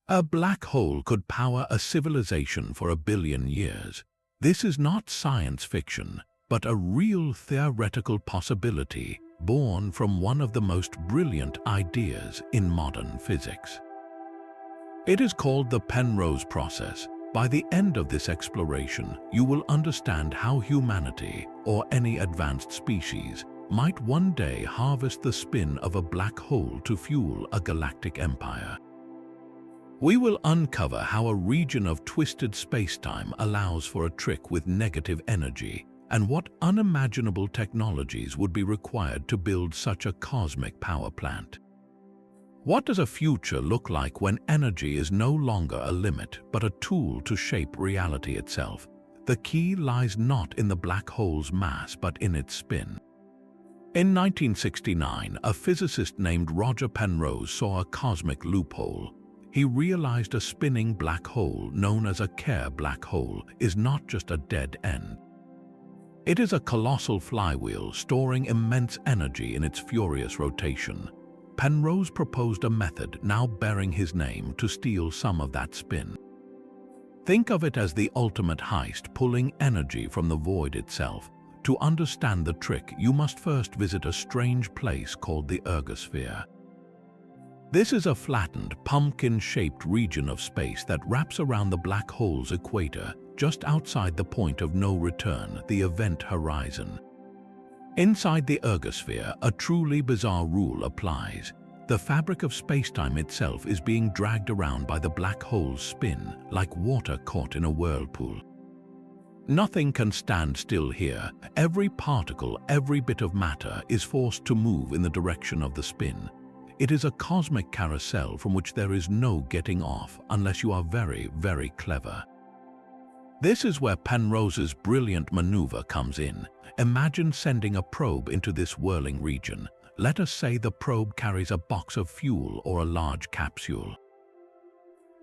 A black hole could power a civilization for 1 billion years. This is not science fiction, but a real theoretical possibility born from one of the most brilliant ideas in modern physics. It is called the Penrose Process. By the end of this exploration, you will understand how humanity, or any advanced species, might one day harvest the spin of a black hole to fuel a galactic empire. We will uncover how a region of twisted spacetime allows for a trick with negative energy, and what unimaginable technologies would be required to build such a cosmic power plant. What does a future look like when energy is no longer a limit but a tool to shape reality itself? The key lies not in the black hole's mass but in its spin. In 1969, a physicist named Roger Penrose saw a cosmic loophole. He realized a spinning black hole known as a Kerr black hole is not just a dead end. It is a colossal flywheel storing immense energy in its furious rotation. Penrose proposed a method now bearing his name to steal some of that spin. Think of it as the ultimate heist, pulling energy from the void itself. To understand the trick, you must first visit a strange place called the ergosphere. This is a flattened, pumpkin-shaped region of space that wraps around the black hole's equator, just outside the point of no return, the event horizon. Inside the ergosphere, a truly bizarre rule applies. The fabric of spacetime itself is being dragged around by the black hole's spin, like water caught in a whirlpool. Nothing can stand still here. Every particle, every bit of matter is forced to move in the direction of the spin. It is a cosmic carousel from which there is no getting off unless you are very, very clever. This is where Penrose's brilliant maneuver comes in. Imagine sending a probe into this whirling region. Let us say the probe carries a box of fuel or a large capsule.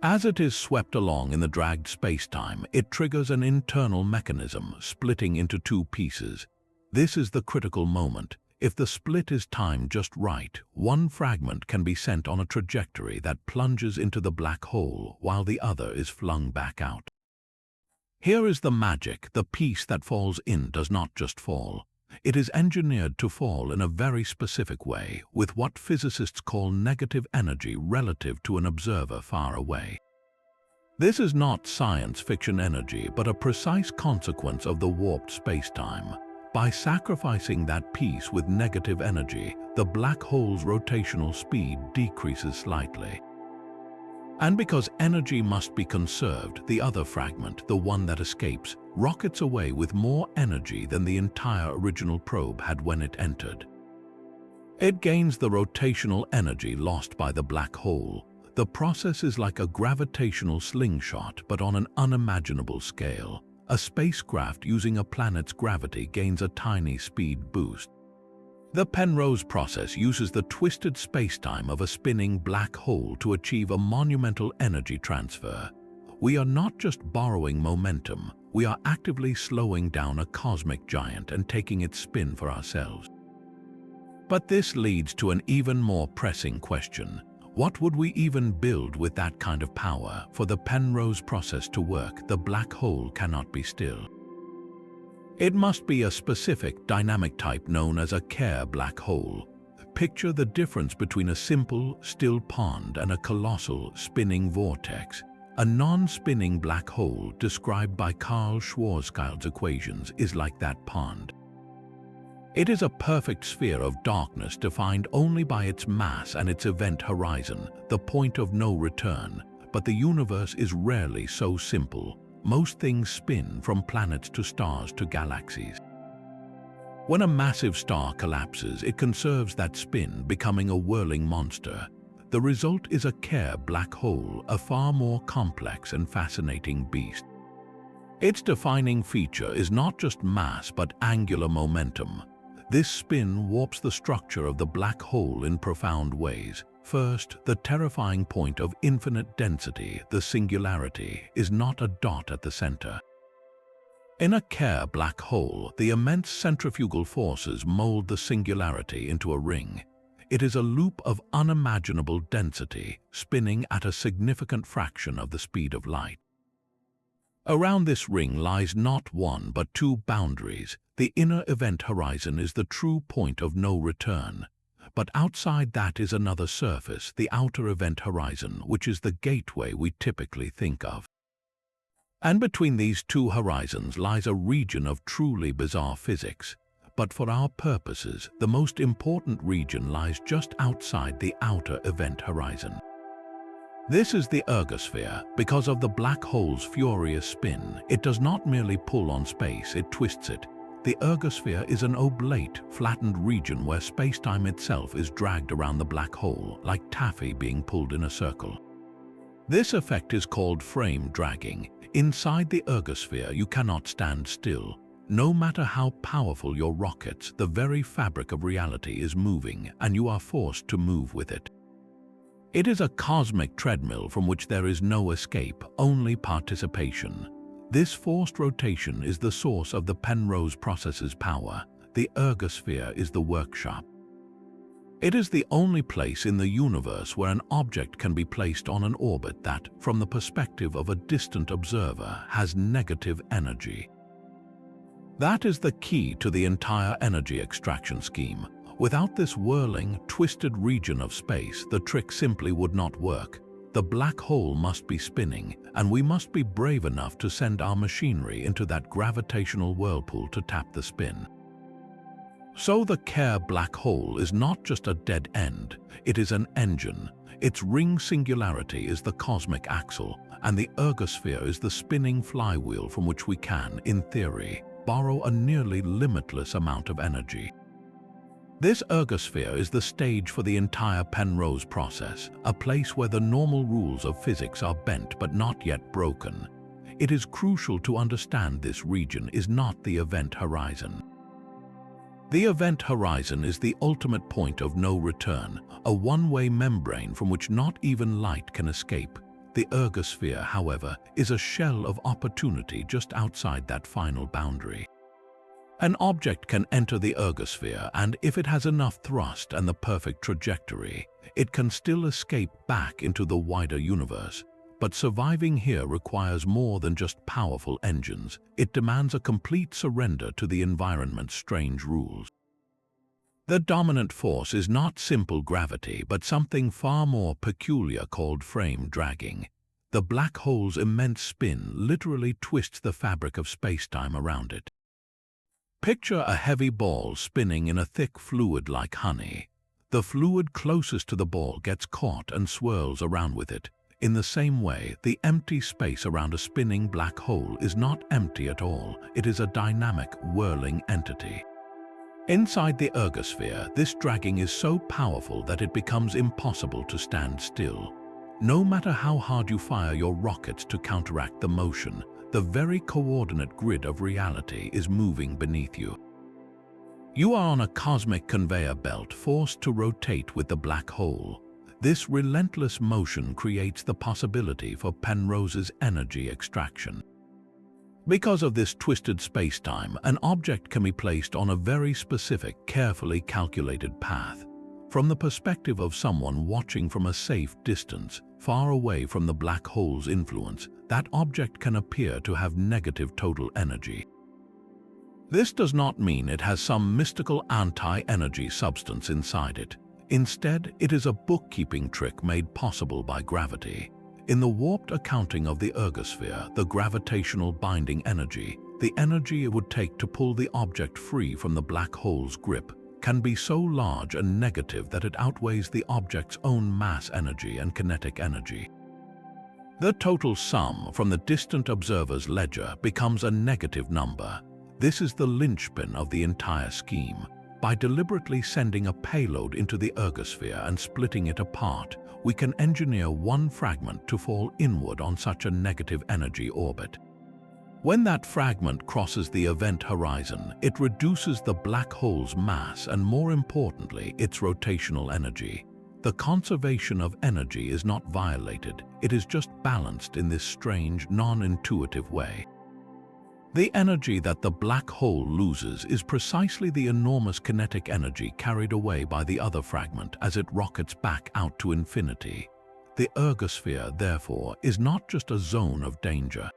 As it is swept along in the dragged spacetime, it triggers an internal mechanism, splitting into two pieces. This is the critical moment. If the split is timed just right, one fragment can be sent on a trajectory that plunges into the black hole while the other is flung back out. Here is the magic. The piece that falls in does not just fall. It is engineered to fall in a very specific way, with what physicists call negative energy relative to an observer far away. This is not science fiction energy, but a precise consequence of the warped spacetime. By sacrificing that piece with negative energy, the black hole's rotational speed decreases slightly. And because energy must be conserved, the other fragment, the one that escapes, rockets away with more energy than the entire original probe had when it entered. It gains the rotational energy lost by the black hole. The process is like a gravitational slingshot, but on an unimaginable scale. A spacecraft using a planet's gravity gains a tiny speed boost. The Penrose process uses the twisted spacetime of a spinning black hole to achieve a monumental energy transfer. We are not just borrowing momentum, we are actively slowing down a cosmic giant and taking its spin for ourselves. But this leads to an even more pressing question. What would we even build with that kind of power? For the Penrose process to work, the black hole cannot be still. It must be a specific dynamic type known as a Kerr black hole. Picture the difference between a simple, still pond and a colossal, spinning vortex. A non-spinning black hole, described by Karl Schwarzschild's equations, is like that pond. It is a perfect sphere of darkness defined only by its mass and its event horizon, the point of no return. But the universe is rarely so simple. Most things spin, from planets to stars to galaxies. When a massive star collapses, it conserves that spin, becoming a whirling monster. The result is a Kerr black hole, a far more complex and fascinating beast. Its defining feature is not just mass but angular momentum. This spin warps the structure of the black hole in profound ways. First, the terrifying point of infinite density, the singularity, is not a dot at the center. In a Kerr black hole, the immense centrifugal forces mold the singularity into a ring. It is a loop of unimaginable density, spinning at a significant fraction of the speed of light. Around this ring lies not one but two boundaries. The inner event horizon is the true point of no return. But outside that is another surface, the outer event horizon, which is the gateway we typically think of. And between these two horizons lies a region of truly bizarre physics. But for our purposes, the most important region lies just outside the outer event horizon. This is the ergosphere. Because of the black hole's furious spin, it does not merely pull on space, it twists it. The ergosphere is an oblate, flattened region where spacetime itself is dragged around the black hole, like taffy being pulled in a circle. This effect is called frame dragging. Inside the ergosphere, you cannot stand still. No matter how powerful your rockets, the very fabric of reality is moving, and you are forced to move with it. It is a cosmic treadmill from which there is no escape, only participation. This forced rotation is the source of the Penrose Process's power. The ergosphere is the workshop. It is the only place in the universe where an object can be placed on an orbit that, from the perspective of a distant observer, has negative energy. That is the key to the entire energy extraction scheme. Without this whirling, twisted region of space, the trick simply would not work. The black hole must be spinning, and we must be brave enough to send our machinery into that gravitational whirlpool to tap the spin. So the Kerr black hole is not just a dead end, it is an engine. Its ring singularity is the cosmic axle, and the ergosphere is the spinning flywheel from which we can, in theory, borrow a nearly limitless amount of energy. This ergosphere is the stage for the entire Penrose process, a place where the normal rules of physics are bent but not yet broken. It is crucial to understand this region is not the event horizon. The event horizon is the ultimate point of no return, a one-way membrane from which not even light can escape. The ergosphere, however, is a shell of opportunity just outside that final boundary. An object can enter the ergosphere, and if it has enough thrust and the perfect trajectory, it can still escape back into the wider universe. But surviving here requires more than just powerful engines. It demands a complete surrender to the environment's strange rules. The dominant force is not simple gravity, but something far more peculiar called frame dragging. The black hole's immense spin literally twists the fabric of spacetime around it. Picture a heavy ball spinning in a thick fluid like honey. The fluid closest to the ball gets caught and swirls around with it. In the same way, the empty space around a spinning black hole is not empty at all. It is a dynamic, whirling entity. Inside the ergosphere, this dragging is so powerful that it becomes impossible to stand still. No matter how hard you fire your rockets to counteract the motion, the very coordinate grid of reality is moving beneath you. You are on a cosmic conveyor belt forced to rotate with the black hole. This relentless motion creates the possibility for Penrose's energy extraction. Because of this twisted spacetime, an object can be placed on a very specific, carefully calculated path. From the perspective of someone watching from a safe distance, far away from the black hole's influence, that object can appear to have negative total energy. This does not mean it has some mystical anti-energy substance inside it. Instead, it is a bookkeeping trick made possible by gravity. In the warped accounting of the ergosphere, the gravitational binding energy, the energy it would take to pull the object free from the black hole's grip, can be so large and negative that it outweighs the object's own mass energy and kinetic energy. The total sum from the distant observer's ledger becomes a negative number. This is the linchpin of the entire scheme. By deliberately sending a payload into the ergosphere and splitting it apart, we can engineer one fragment to fall inward on such a negative energy orbit. When that fragment crosses the event horizon, it reduces the black hole's mass and, more importantly, its rotational energy. The conservation of energy is not violated, it is just balanced in this strange, non-intuitive way. The energy that the black hole loses is precisely the enormous kinetic energy carried away by the other fragment as it rockets back out to infinity. The ergosphere, therefore, is not just a zone of danger.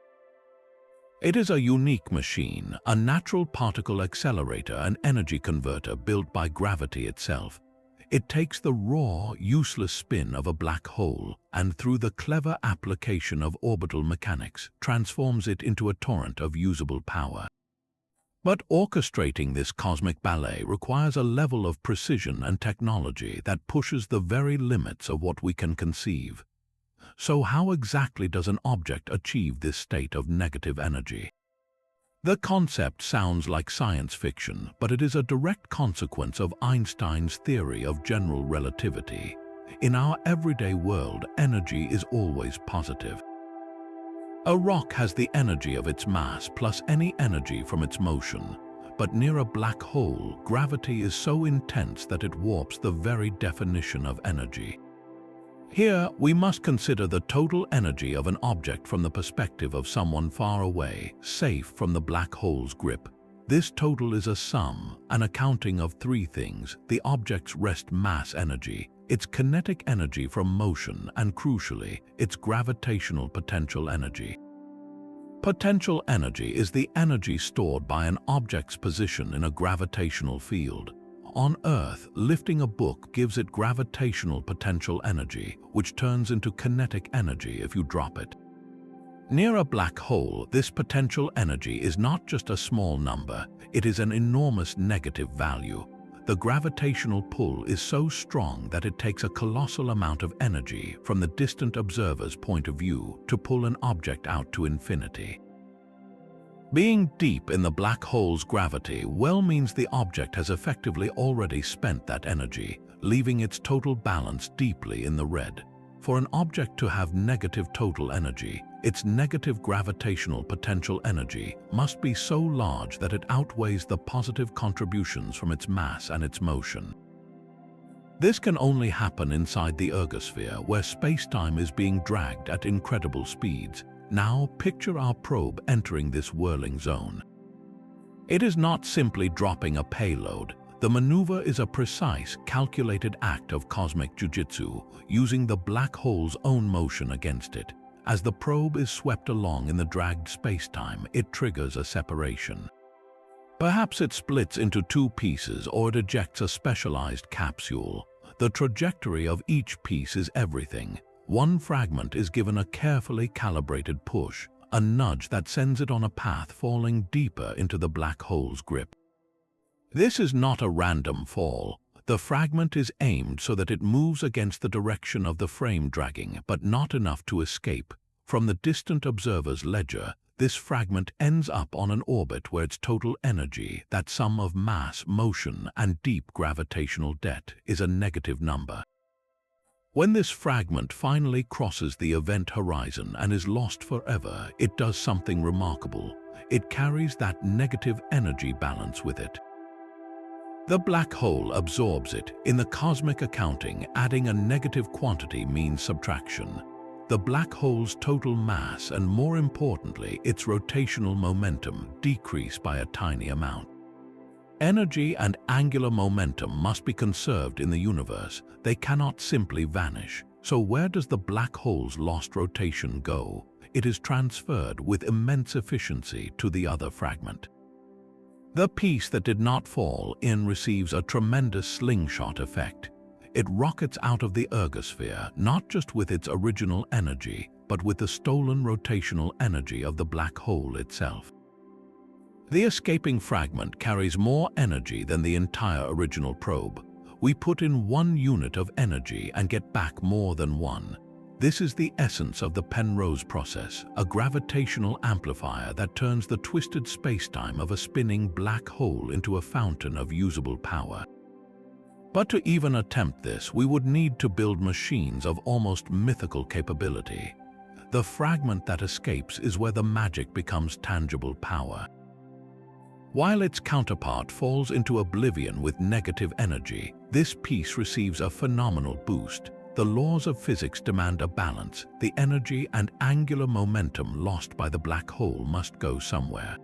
It is a unique machine, a natural particle accelerator and energy converter built by gravity itself. It takes the raw, useless spin of a black hole and, through the clever application of orbital mechanics, transforms it into a torrent of usable power. But orchestrating this cosmic ballet requires a level of precision and technology that pushes the very limits of what we can conceive. So how exactly does an object achieve this state of negative energy? The concept sounds like science fiction, but it is a direct consequence of Einstein's theory of general relativity. In our everyday world, energy is always positive. A rock has the energy of its mass plus any energy from its motion. But near a black hole, gravity is so intense that it warps the very definition of energy. Here, we must consider the total energy of an object from the perspective of someone far away, safe from the black hole's grip. This total is a sum, an accounting of three things: the object's rest mass energy, its kinetic energy from motion, and crucially, its gravitational potential energy. Potential energy is the energy stored by an object's position in a gravitational field. On Earth, lifting a book gives it gravitational potential energy, which turns into kinetic energy if you drop it. Near a black hole, this potential energy is not just a small number, it is an enormous negative value. The gravitational pull is so strong that it takes a colossal amount of energy from the distant observer's point of view to pull an object out to infinity. Being deep in the black hole's gravity well means the object has effectively already spent that energy, leaving its total balance deeply in the red. For an object to have negative total energy, its negative gravitational potential energy must be so large that it outweighs the positive contributions from its mass and its motion. This can only happen inside the ergosphere, where spacetime is being dragged at incredible speeds. Now picture our probe entering this whirling zone. It is not simply dropping a payload. The maneuver is a precise, calculated act of cosmic jujitsu, using the black hole's own motion against it. As the probe is swept along in the dragged spacetime, it triggers a separation. Perhaps it splits into two pieces or it ejects a specialized capsule. The trajectory of each piece is everything. One fragment is given a carefully calibrated push, a nudge that sends it on a path falling deeper into the black hole's grip. This is not a random fall. The fragment is aimed so that it moves against the direction of the frame dragging, but not enough to escape. From the distant observer's ledger, this fragment ends up on an orbit where its total energy, that sum of mass, motion, and deep gravitational debt, is a negative number. When this fragment finally crosses the event horizon and is lost forever, it does something remarkable. It carries that negative energy balance with it. The black hole absorbs it. In the cosmic accounting, adding a negative quantity means subtraction. The black hole's total mass and, more importantly, its rotational momentum decrease by a tiny amount. Energy and angular momentum must be conserved in the universe. They cannot simply vanish. So where does the black hole's lost rotation go? It is transferred with immense efficiency to the other fragment. The piece that did not fall in receives a tremendous slingshot effect. It rockets out of the ergosphere, not just with its original energy, but with the stolen rotational energy of the black hole itself. The escaping fragment carries more energy than the entire original probe. We put in 1 unit of energy and get back more than 1. This is the essence of the Penrose process, a gravitational amplifier that turns the twisted spacetime of a spinning black hole into a fountain of usable power. But to even attempt this, we would need to build machines of almost mythical capability. The fragment that escapes is where the magic becomes tangible power. While its counterpart falls into oblivion with negative energy, this piece receives a phenomenal boost. The laws of physics demand a balance. The energy and angular momentum lost by the black hole must go somewhere.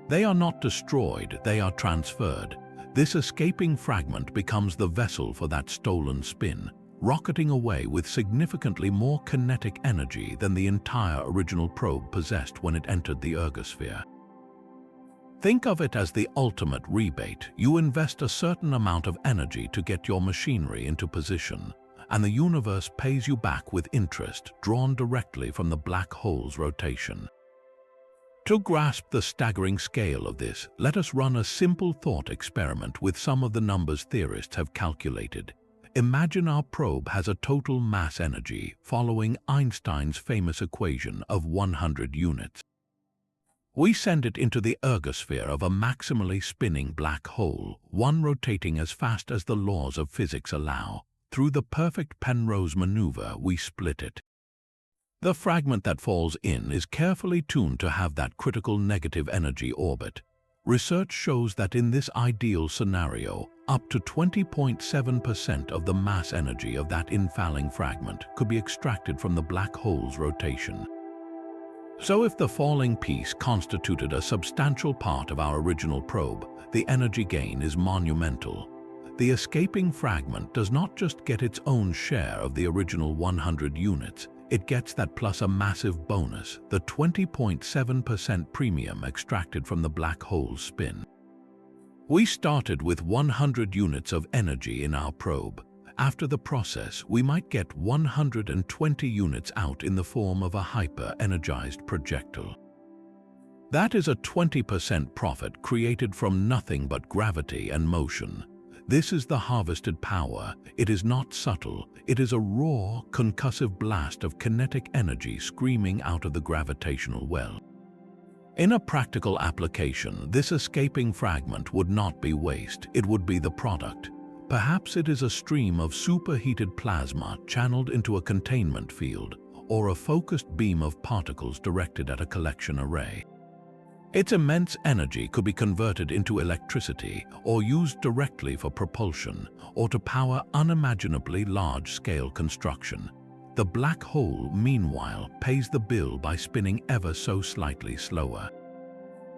They are not destroyed, they are transferred. This escaping fragment becomes the vessel for that stolen spin, rocketing away with significantly more kinetic energy than the entire original probe possessed when it entered the ergosphere. Think of it as the ultimate rebate. You invest a certain amount of energy to get your machinery into position, and the universe pays you back with interest drawn directly from the black hole's rotation. To grasp the staggering scale of this, let us run a simple thought experiment with some of the numbers theorists have calculated. Imagine our probe has a total mass energy following Einstein's famous equation of 100 units. We send it into the ergosphere of a maximally spinning black hole, one rotating as fast as the laws of physics allow. Through the perfect Penrose maneuver, we split it. The fragment that falls in is carefully tuned to have that critical negative energy orbit. Research shows that in this ideal scenario, up to 20.7% of the mass energy of that infalling fragment could be extracted from the black hole's rotation. So if the falling piece constituted a substantial part of our original probe, the energy gain is monumental. The escaping fragment does not just get its own share of the original 100 units, it gets that plus a massive bonus, the 20.7% premium extracted from the black hole's spin. We started with 100 units of energy in our probe. After the process, we might get 120 units out in the form of a hyper-energized projectile. That is a 20% profit created from nothing but gravity and motion. This is the harvested power. It is not subtle. It is a raw, concussive blast of kinetic energy screaming out of the gravitational well. In a practical application, this escaping fragment would not be waste. It would be the product. Perhaps it is a stream of superheated plasma channeled into a containment field, or a focused beam of particles directed at a collection array. Its immense energy could be converted into electricity, or used directly for propulsion, or to power unimaginably large-scale construction. The black hole, meanwhile, pays the bill by spinning ever so slightly slower.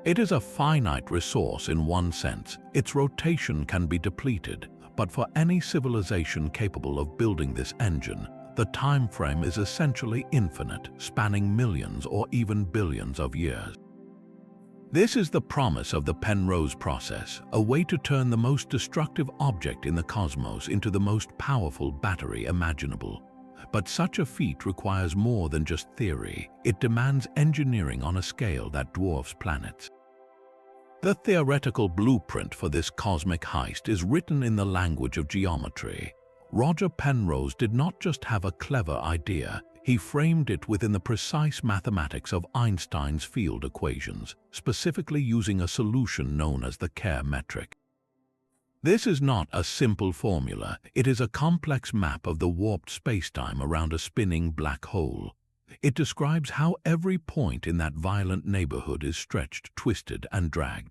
It is a finite resource in one sense. Its rotation can be depleted, but for any civilization capable of building this engine, the time frame is essentially infinite, spanning millions or even billions of years. This is the promise of the Penrose process, a way to turn the most destructive object in the cosmos into the most powerful battery imaginable. But such a feat requires more than just theory. It demands engineering on a scale that dwarfs planets. The theoretical blueprint for this cosmic heist is written in the language of geometry. Roger Penrose did not just have a clever idea, he framed it within the precise mathematics of Einstein's field equations, specifically using a solution known as the Kerr metric. This is not a simple formula, it is a complex map of the warped spacetime around a spinning black hole. It describes how every point in that violent neighborhood is stretched, twisted, and dragged.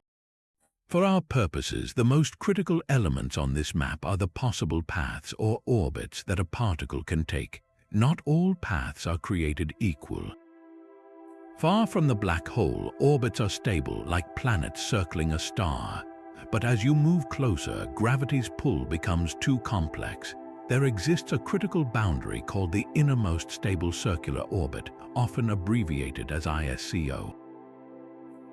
For our purposes, the most critical elements on this map are the possible paths or orbits that a particle can take. Not all paths are created equal. Far from the black hole, orbits are stable, like planets circling a star. But as you move closer, gravity's pull becomes too complex. There exists a critical boundary called the innermost stable circular orbit, often abbreviated as ISCO.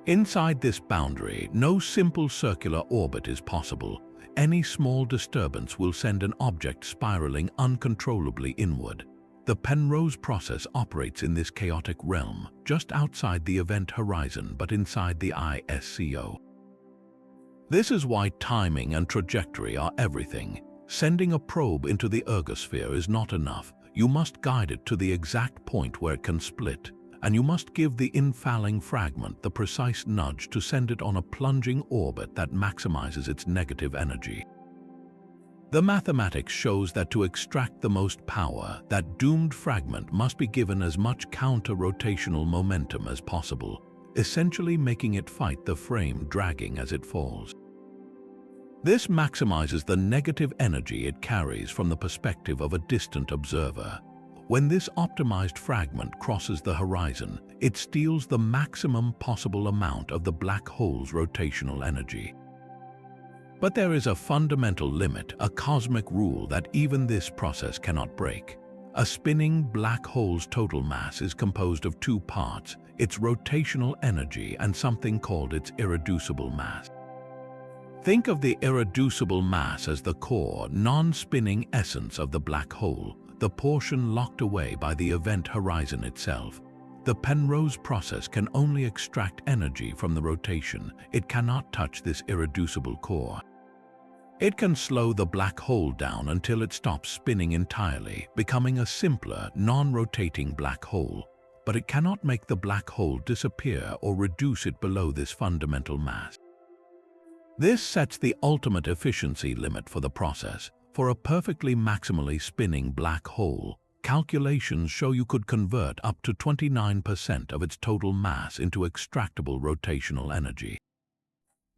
Inside this boundary, no simple circular orbit is possible. Any small disturbance will send an object spiraling uncontrollably inward. The Penrose process operates in this chaotic realm, just outside the event horizon but inside the ISCO. This is why timing and trajectory are everything. Sending a probe into the ergosphere is not enough. You must guide it to the exact point where it can split, and you must give the infalling fragment the precise nudge to send it on a plunging orbit that maximizes its negative energy. The mathematics shows that to extract the most power, that doomed fragment must be given as much counter-rotational momentum as possible, essentially making it fight the frame dragging as it falls. This maximizes the negative energy it carries from the perspective of a distant observer. When this optimized fragment crosses the horizon, it steals the maximum possible amount of the black hole's rotational energy. But there is a fundamental limit, a cosmic rule that even this process cannot break. A spinning black hole's total mass is composed of two parts, its rotational energy and something called its irreducible mass. Think of the irreducible mass as the core, non-spinning essence of the black hole, the portion locked away by the event horizon itself. The Penrose process can only extract energy from the rotation. It cannot touch this irreducible core. It can slow the black hole down until it stops spinning entirely, becoming a simpler, non-rotating black hole. But it cannot make the black hole disappear or reduce it below this fundamental mass. This sets the ultimate efficiency limit for the process. For a perfectly maximally spinning black hole, calculations show you could convert up to 29% of its total mass into extractable rotational energy.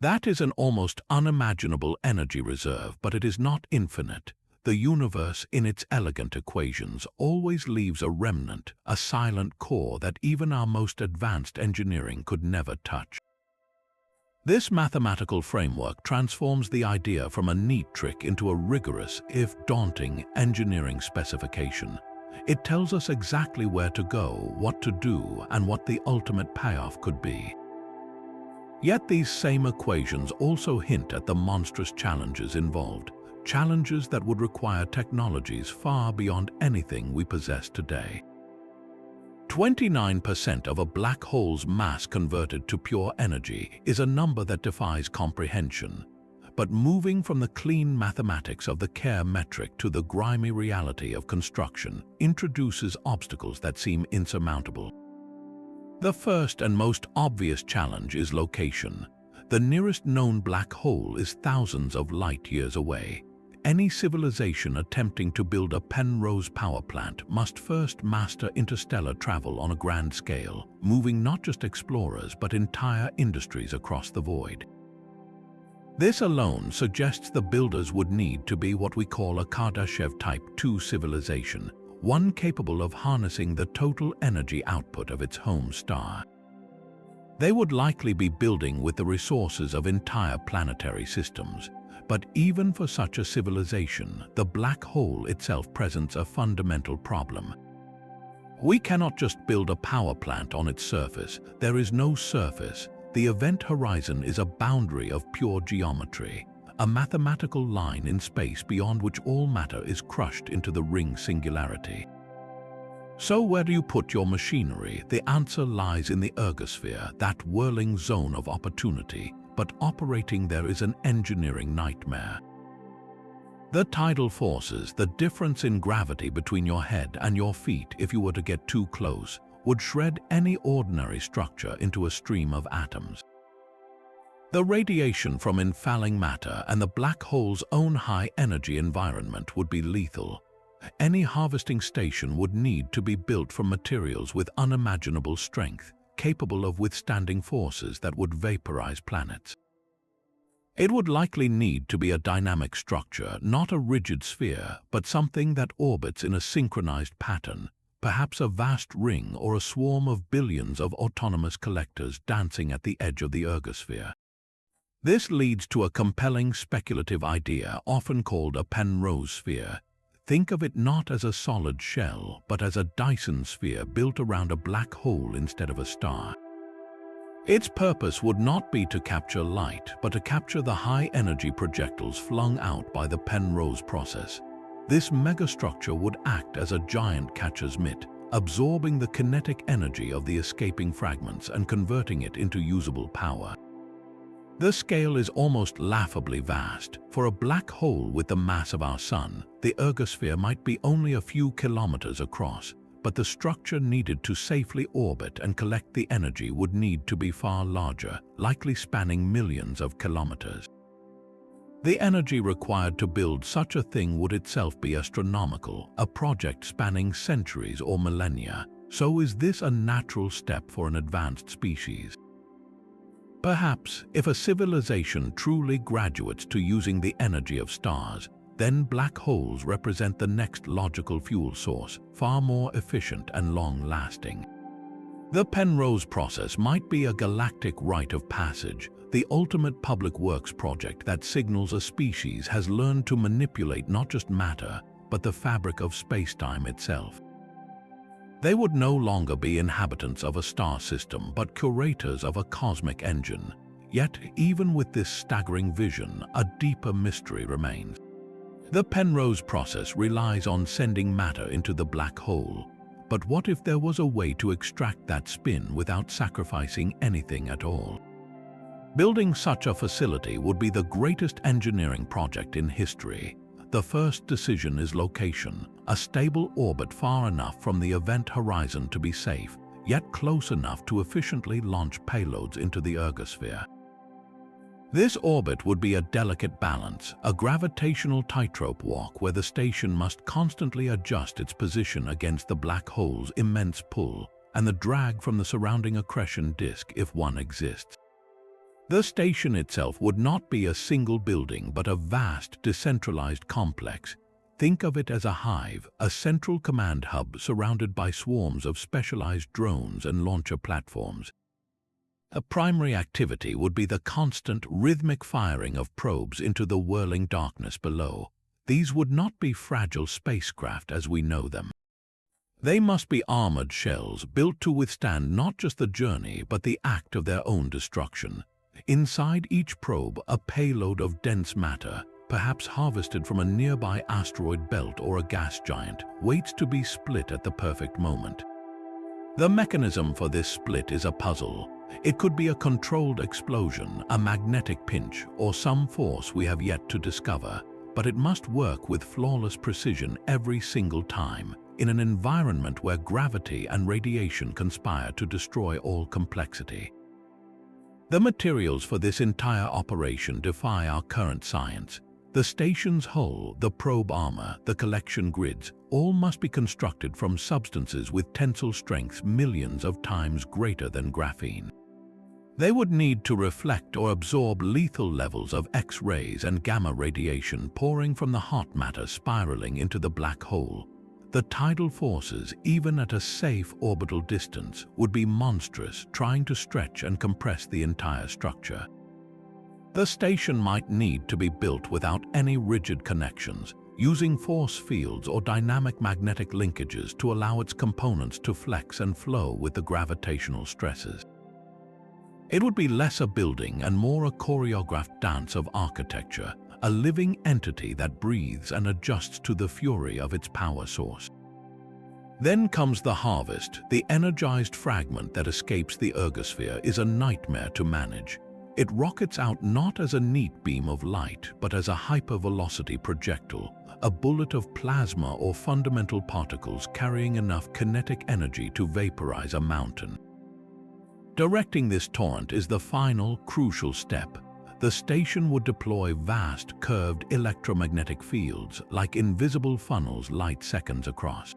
That is an almost unimaginable energy reserve, but it is not infinite. The universe, in its elegant equations, always leaves a remnant, a silent core that even our most advanced engineering could never touch. This mathematical framework transforms the idea from a neat trick into a rigorous, if daunting, engineering specification. It tells us exactly where to go, what to do, and what the ultimate payoff could be. Yet these same equations also hint at the monstrous challenges involved, challenges that would require technologies far beyond anything we possess today. 29% of a black hole's mass converted to pure energy is a number that defies comprehension. But moving from the clean mathematics of the Kerr metric to the grimy reality of construction introduces obstacles that seem insurmountable. The first and most obvious challenge is location. The nearest known black hole is thousands of light years away. Any civilization attempting to build a Penrose power plant must first master interstellar travel on a grand scale, moving not just explorers but entire industries across the void. This alone suggests the builders would need to be what we call a Kardashev Type II civilization, one capable of harnessing the total energy output of its home star. They would likely be building with the resources of entire planetary systems. But even for such a civilization, the black hole itself presents a fundamental problem. We cannot just build a power plant on its surface. There is no surface. The event horizon is a boundary of pure geometry, a mathematical line in space beyond which all matter is crushed into the ring singularity. So where do you put your machinery? The answer lies in the ergosphere, that whirling zone of opportunity. But operating there is an engineering nightmare. The tidal forces, the difference in gravity between your head and your feet if you were to get too close, would shred any ordinary structure into a stream of atoms. The radiation from infalling matter and the black hole's own high-energy environment would be lethal. Any harvesting station would need to be built from materials with unimaginable strength, capable of withstanding forces that would vaporize planets. It would likely need to be a dynamic structure, not a rigid sphere, but something that orbits in a synchronized pattern, perhaps a vast ring or a swarm of billions of autonomous collectors dancing at the edge of the ergosphere. This leads to a compelling speculative idea, often called a Penrose sphere. Think of it not as a solid shell, but as a Dyson sphere built around a black hole instead of a star. Its purpose would not be to capture light, but to capture the high-energy projectiles flung out by the Penrose process. This megastructure would act as a giant catcher's mitt, absorbing the kinetic energy of the escaping fragments and converting it into usable power. The scale is almost laughably vast. For a black hole with the mass of our Sun, the ergosphere might be only a few kilometers across, but the structure needed to safely orbit and collect the energy would need to be far larger, likely spanning millions of kilometers. The energy required to build such a thing would itself be astronomical, a project spanning centuries or millennia. So is this a natural step for an advanced species? Perhaps, if a civilization truly graduates to using the energy of stars, Then black holes represent the next logical fuel source, far more efficient and long-lasting. The Penrose Process might be a galactic rite of passage, the ultimate public works project that signals a species has learned to manipulate not just matter, but the fabric of spacetime itself. They would no longer be inhabitants of a star system, but curators of a cosmic engine. Yet, even with this staggering vision, a deeper mystery remains. The Penrose Process relies on sending matter into the black hole. But what if there was a way to extract that spin without sacrificing anything at all? Building such a facility would be the greatest engineering project in history. The first decision is location, a stable orbit far enough from the event horizon to be safe, yet close enough to efficiently launch payloads into the ergosphere. This orbit would be a delicate balance, a gravitational tightrope walk where the station must constantly adjust its position against the black hole's immense pull and the drag from the surrounding accretion disk if one exists. The station itself would not be a single building but a vast, decentralized complex. Think of it as a hive, a central command hub surrounded by swarms of specialized drones and launcher platforms. A primary activity would be the constant, rhythmic firing of probes into the whirling darkness below. These would not be fragile spacecraft as we know them. They must be armored shells built to withstand not just the journey but the act of their own destruction. Inside each probe, a payload of dense matter, perhaps harvested from a nearby asteroid belt or a gas giant, waits to be split at the perfect moment. The mechanism for this split is a puzzle. It could be a controlled explosion, a magnetic pinch, or some force we have yet to discover, but it must work with flawless precision every single time, in an environment where gravity and radiation conspire to destroy all complexity. The materials for this entire operation defy our current science. The station's hull, the probe armor, the collection grids, all must be constructed from substances with tensile strengths millions of times greater than graphene. They would need to reflect or absorb lethal levels of X-rays and gamma radiation pouring from the hot matter spiraling into the black hole. The tidal forces, even at a safe orbital distance, would be monstrous, trying to stretch and compress the entire structure. The station might need to be built without any rigid connections, using force fields or dynamic magnetic linkages to allow its components to flex and flow with the gravitational stresses. It would be less a building and more a choreographed dance of architecture, a living entity that breathes and adjusts to the fury of its power source. Then comes the harvest. The energized fragment that escapes the ergosphere is a nightmare to manage. It rockets out not as a neat beam of light, but as a hypervelocity projectile, a bullet of plasma or fundamental particles carrying enough kinetic energy to vaporize a mountain. Directing this torrent is the final, crucial step. The station would deploy vast, curved electromagnetic fields, like invisible funnels light seconds across.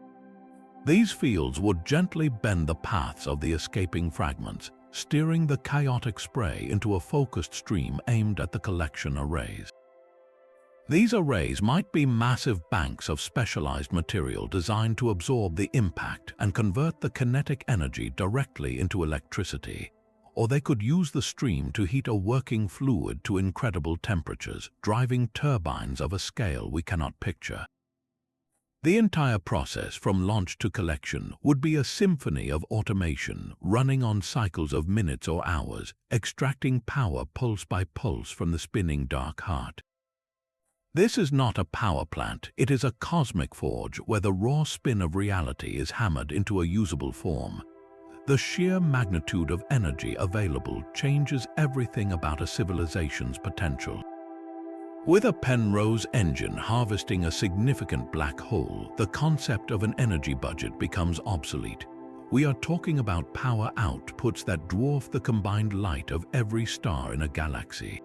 These fields would gently bend the paths of the escaping fragments, steering the chaotic spray into a focused stream aimed at the collection arrays. These arrays might be massive banks of specialized material designed to absorb the impact and convert the kinetic energy directly into electricity. Or they could use the stream to heat a working fluid to incredible temperatures, driving turbines of a scale we cannot picture. The entire process, from launch to collection, would be a symphony of automation, running on cycles of minutes or hours, extracting power pulse by pulse from the spinning dark heart. This is not a power plant, it is a cosmic forge where the raw spin of reality is hammered into a usable form. The sheer magnitude of energy available changes everything about a civilization's potential. With a Penrose engine harvesting a significant black hole, the concept of an energy budget becomes obsolete. We are talking about power outputs that dwarf the combined light of every star in a galaxy.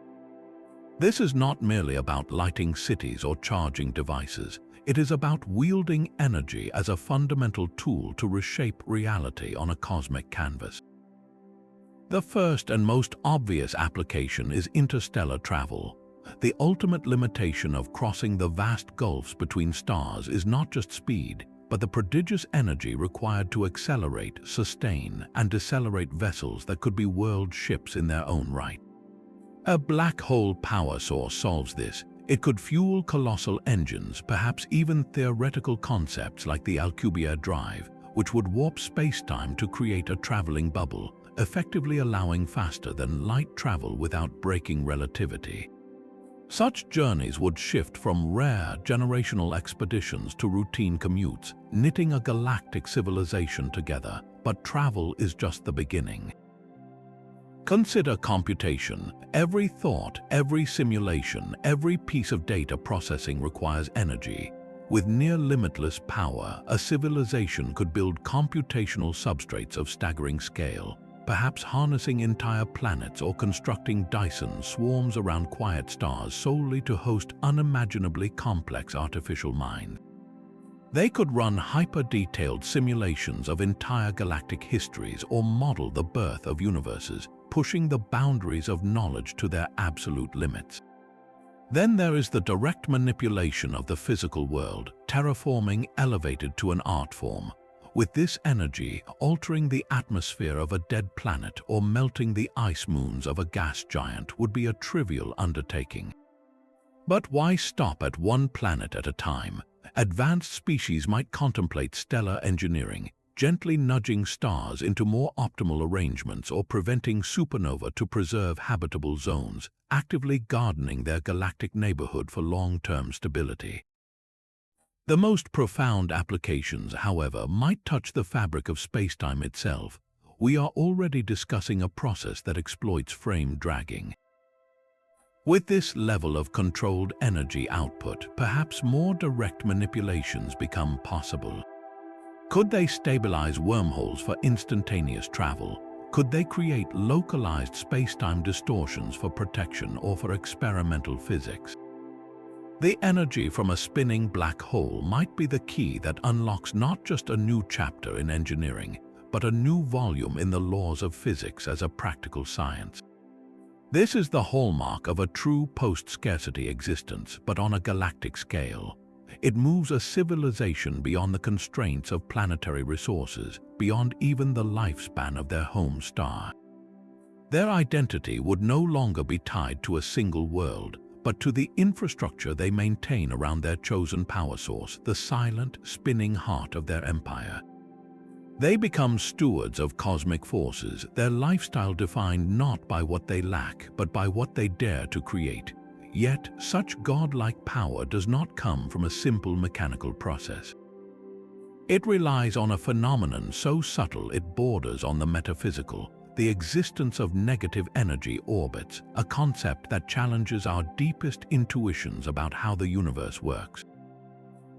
This is not merely about lighting cities or charging devices. It is about wielding energy as a fundamental tool to reshape reality on a cosmic canvas. The first and most obvious application is interstellar travel. The ultimate limitation of crossing the vast gulfs between stars is not just speed, but the prodigious energy required to accelerate, sustain, and decelerate vessels that could be world ships in their own right. A black hole power source solves this. It could fuel colossal engines, perhaps even theoretical concepts like the Alcubierre drive, which would warp spacetime to create a traveling bubble, effectively allowing faster than light travel without breaking relativity. Such journeys would shift from rare generational expeditions to routine commutes, knitting a galactic civilization together, but travel is just the beginning. Consider computation. Every thought, every simulation, every piece of data processing requires energy. With near limitless power, a civilization could build computational substrates of staggering scale, perhaps harnessing entire planets or constructing Dyson swarms around quiet stars solely to host unimaginably complex artificial minds. They could run hyper-detailed simulations of entire galactic histories or model the birth of universes, pushing the boundaries of knowledge to their absolute limits. Then there is the direct manipulation of the physical world, terraforming elevated to an art form. With this energy, altering the atmosphere of a dead planet or melting the ice moons of a gas giant would be a trivial undertaking. But why stop at one planet at a time? Advanced species might contemplate stellar engineering, gently nudging stars into more optimal arrangements or preventing supernova to preserve habitable zones, actively gardening their galactic neighborhood for long-term stability. The most profound applications, however, might touch the fabric of spacetime itself. We are already discussing a process that exploits frame dragging. With this level of controlled energy output, perhaps more direct manipulations become possible. Could they stabilize wormholes for instantaneous travel? Could they create localized spacetime distortions for protection or for experimental physics? The energy from a spinning black hole might be the key that unlocks not just a new chapter in engineering, but a new volume in the laws of physics as a practical science. This is the hallmark of a true post-scarcity existence, but on a galactic scale. It moves a civilization beyond the constraints of planetary resources, beyond even the lifespan of their home star. Their identity would no longer be tied to a single world, but to the infrastructure they maintain around their chosen power source, the silent, spinning heart of their empire. They become stewards of cosmic forces, their lifestyle defined not by what they lack, but by what they dare to create. Yet, such godlike power does not come from a simple mechanical process. It relies on a phenomenon so subtle it borders on the metaphysical, the existence of negative energy orbits, a concept that challenges our deepest intuitions about how the universe works.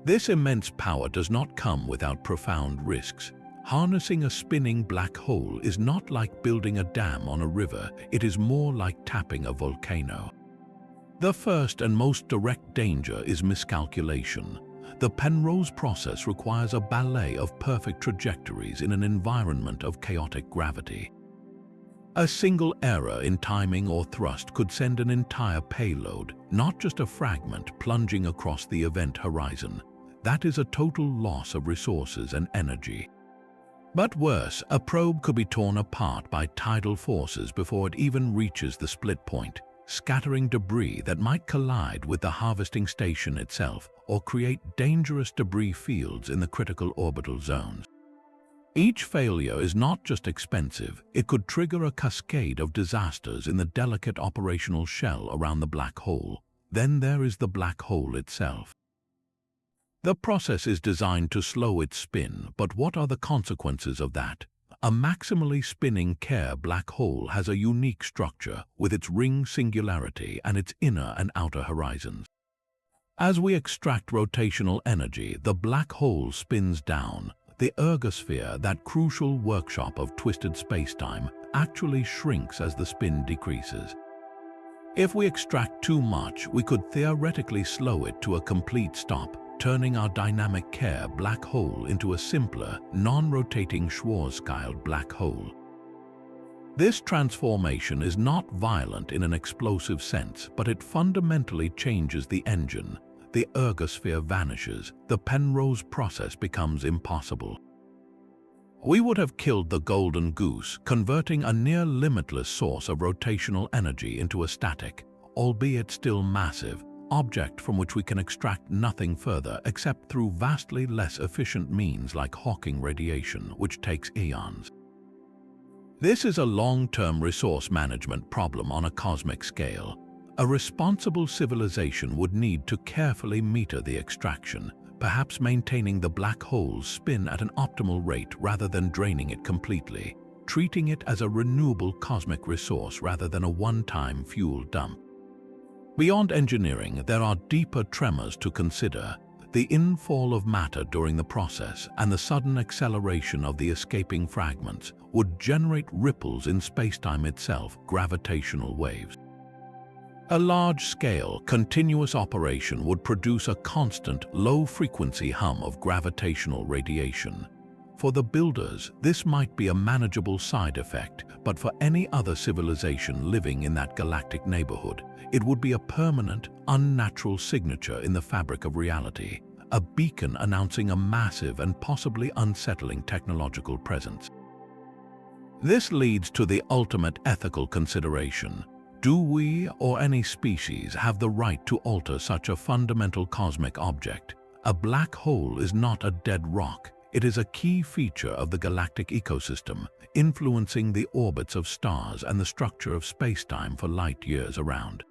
This immense power does not come without profound risks. Harnessing a spinning black hole is not like building a dam on a river, it is more like tapping a volcano. The first and most direct danger is miscalculation. The Penrose process requires a ballet of perfect trajectories in an environment of chaotic gravity. A single error in timing or thrust could send an entire payload, not just a fragment, plunging across the event horizon. That is a total loss of resources and energy. But worse, a probe could be torn apart by tidal forces before it even reaches the split point, scattering debris that might collide with the harvesting station itself or create dangerous debris fields in the critical orbital zones. Each failure is not just expensive, it could trigger a cascade of disasters in the delicate operational shell around the black hole. Then there is the black hole itself. The process is designed to slow its spin, but what are the consequences of that? A maximally spinning Kerr black hole has a unique structure with its ring singularity and its inner and outer horizons. As we extract rotational energy, the black hole spins down. The ergosphere, that crucial workshop of twisted spacetime, actually shrinks as the spin decreases. If we extract too much, we could theoretically slow it to a complete stop, turning our dynamic Kerr black hole into a simpler, non-rotating Schwarzschild black hole. This transformation is not violent in an explosive sense, but it fundamentally changes the engine. The ergosphere vanishes, the Penrose process becomes impossible. We would have killed the golden goose, converting a near limitless source of rotational energy into a static, albeit still massive, object from which we can extract nothing further except through vastly less efficient means like Hawking radiation, which takes eons. This is a long-term resource management problem on a cosmic scale. A responsible civilization would need to carefully meter the extraction, perhaps maintaining the black hole's spin at an optimal rate rather than draining it completely, treating it as a renewable cosmic resource rather than a one-time fuel dump. Beyond engineering, there are deeper tremors to consider. The infall of matter during the process and the sudden acceleration of the escaping fragments would generate ripples in spacetime itself, gravitational waves. A large-scale, continuous operation would produce a constant, low-frequency hum of gravitational radiation. For the builders, this might be a manageable side effect, but for any other civilization living in that galactic neighborhood, it would be a permanent, unnatural signature in the fabric of reality, a beacon announcing a massive and possibly unsettling technological presence. This leads to the ultimate ethical consideration. Do we, or any species, have the right to alter such a fundamental cosmic object? A black hole is not a dead rock. It is a key feature of the galactic ecosystem, influencing the orbits of stars and the structure of spacetime for light years around.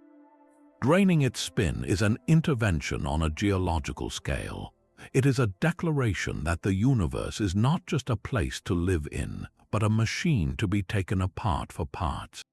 Draining its spin is an intervention on a geological scale. It is a declaration that the universe is not just a place to live in, but a machine to be taken apart for parts.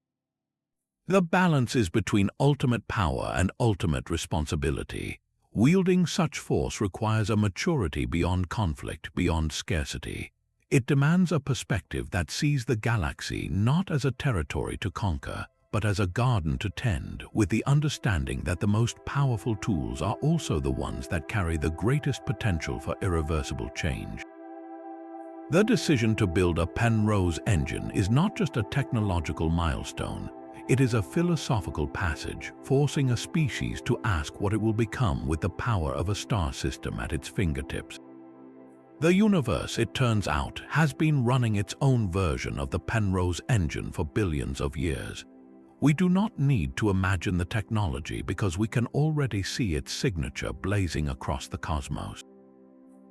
The balance is between ultimate power and ultimate responsibility. Wielding such force requires a maturity beyond conflict, beyond scarcity. It demands a perspective that sees the galaxy not as a territory to conquer, but as a garden to tend, with the understanding that the most powerful tools are also the ones that carry the greatest potential for irreversible change. The decision to build a Penrose engine is not just a technological milestone. It is a philosophical passage, forcing a species to ask what it will become with the power of a star system at its fingertips. The universe, it turns out, has been running its own version of the Penrose engine for billions of years. We do not need to imagine the technology because we can already see its signature blazing across the cosmos.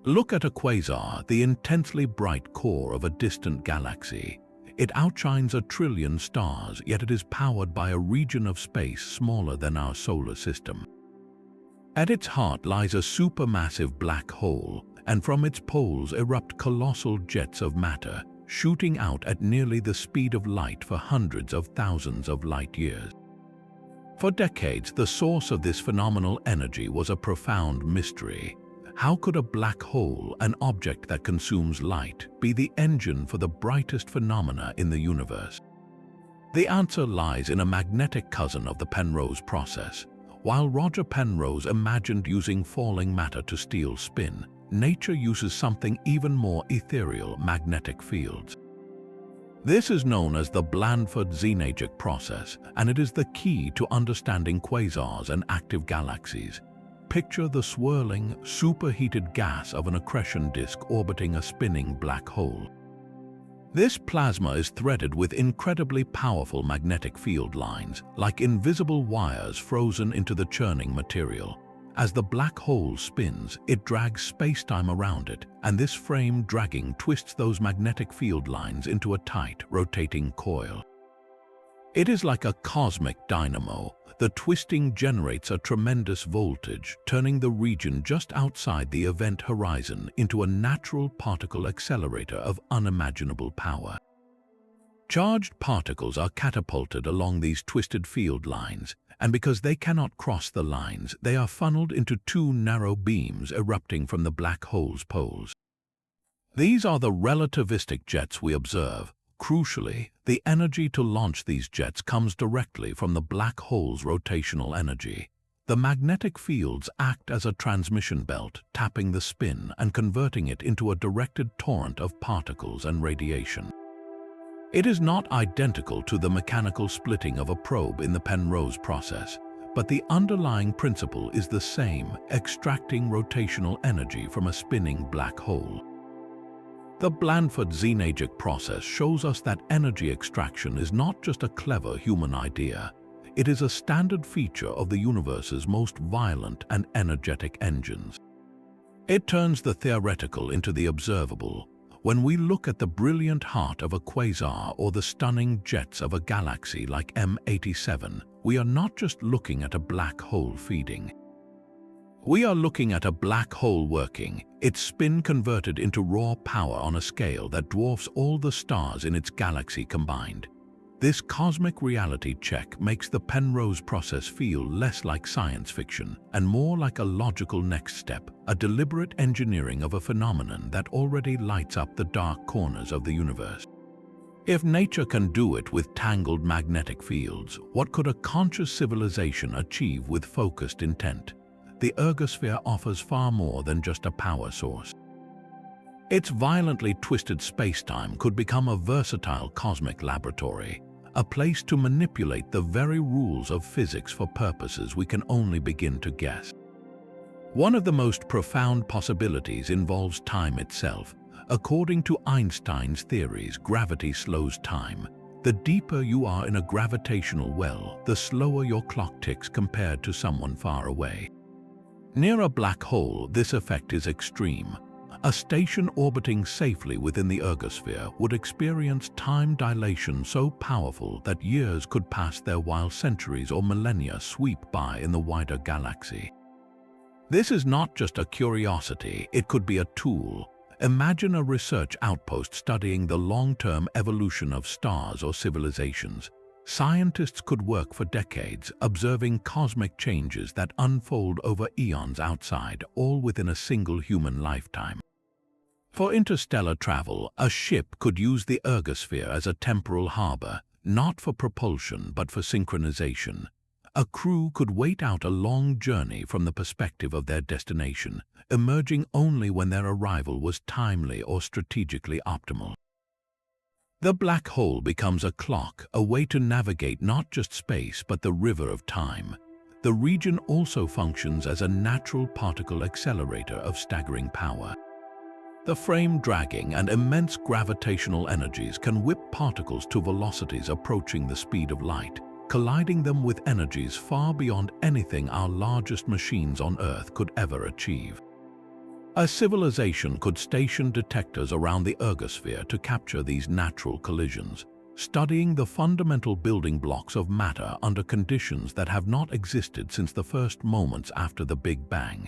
Look at a quasar, the intensely bright core of a distant galaxy. It outshines 1 trillion stars, yet it is powered by a region of space smaller than our solar system. At its heart lies a supermassive black hole, and from its poles erupt colossal jets of matter, shooting out at nearly the speed of light for hundreds of thousands of light years. For decades, the source of this phenomenal energy was a profound mystery. How could a black hole, an object that consumes light, be the engine for the brightest phenomena in the universe? The answer lies in a magnetic cousin of the Penrose process. While Roger Penrose imagined using falling matter to steal spin, nature uses something even more ethereal: magnetic fields. This is known as the Blandford-Zenagic process, and it is the key to understanding quasars and active galaxies. Picture the swirling, superheated gas of an accretion disk orbiting a spinning black hole. This plasma is threaded with incredibly powerful magnetic field lines, like invisible wires frozen into the churning material. As the black hole spins, it drags spacetime around it, and this frame dragging twists those magnetic field lines into a tight, rotating coil. It is like a cosmic dynamo. The twisting generates a tremendous voltage, turning the region just outside the event horizon into a natural particle accelerator of unimaginable power. Charged particles are catapulted along these twisted field lines, and because they cannot cross the lines, they are funneled into 2 narrow beams erupting from the black hole's poles. These are the relativistic jets we observe. Crucially, the energy to launch these jets comes directly from the black hole's rotational energy. The magnetic fields act as a transmission belt, tapping the spin and converting it into a directed torrent of particles and radiation. It is not identical to the mechanical splitting of a probe in the Penrose process, but the underlying principle is the same, extracting rotational energy from a spinning black hole. The Blandford-Zenagic process shows us that energy extraction is not just a clever human idea. It is a standard feature of the universe's most violent and energetic engines. It turns the theoretical into the observable. When we look at the brilliant heart of a quasar or the stunning jets of a galaxy like M87, we are not just looking at a black hole feeding. We are looking at a black hole working, its spin converted into raw power on a scale that dwarfs all the stars in its galaxy combined. This cosmic reality check makes the Penrose process feel less like science fiction and more like a logical next step, a deliberate engineering of a phenomenon that already lights up the dark corners of the universe. If nature can do it with tangled magnetic fields, what could a conscious civilization achieve with focused intent? The ergosphere offers far more than just a power source. Its violently twisted spacetime could become a versatile cosmic laboratory, a place to manipulate the very rules of physics for purposes we can only begin to guess. One of the most profound possibilities involves time itself. According to Einstein's theories, gravity slows time. The deeper you are in a gravitational well, the slower your clock ticks compared to someone far away. Near a black hole, this effect is extreme. A station orbiting safely within the ergosphere would experience time dilation so powerful that years could pass there while centuries or millennia sweep by in the wider galaxy. This is not just a curiosity, it could be a tool. Imagine a research outpost studying the long-term evolution of stars or civilizations. Scientists could work for decades, observing cosmic changes that unfold over eons outside, all within a single human lifetime. For interstellar travel, a ship could use the ergosphere as a temporal harbor, not for propulsion but for synchronization. A crew could wait out a long journey from the perspective of their destination, emerging only when their arrival was timely or strategically optimal. The black hole becomes a clock, a way to navigate not just space but the river of time. The region also functions as a natural particle accelerator of staggering power. The frame dragging and immense gravitational energies can whip particles to velocities approaching the speed of light, colliding them with energies far beyond anything our largest machines on Earth could ever achieve. A civilization could station detectors around the ergosphere to capture these natural collisions, studying the fundamental building blocks of matter under conditions that have not existed since the first moments after the Big Bang.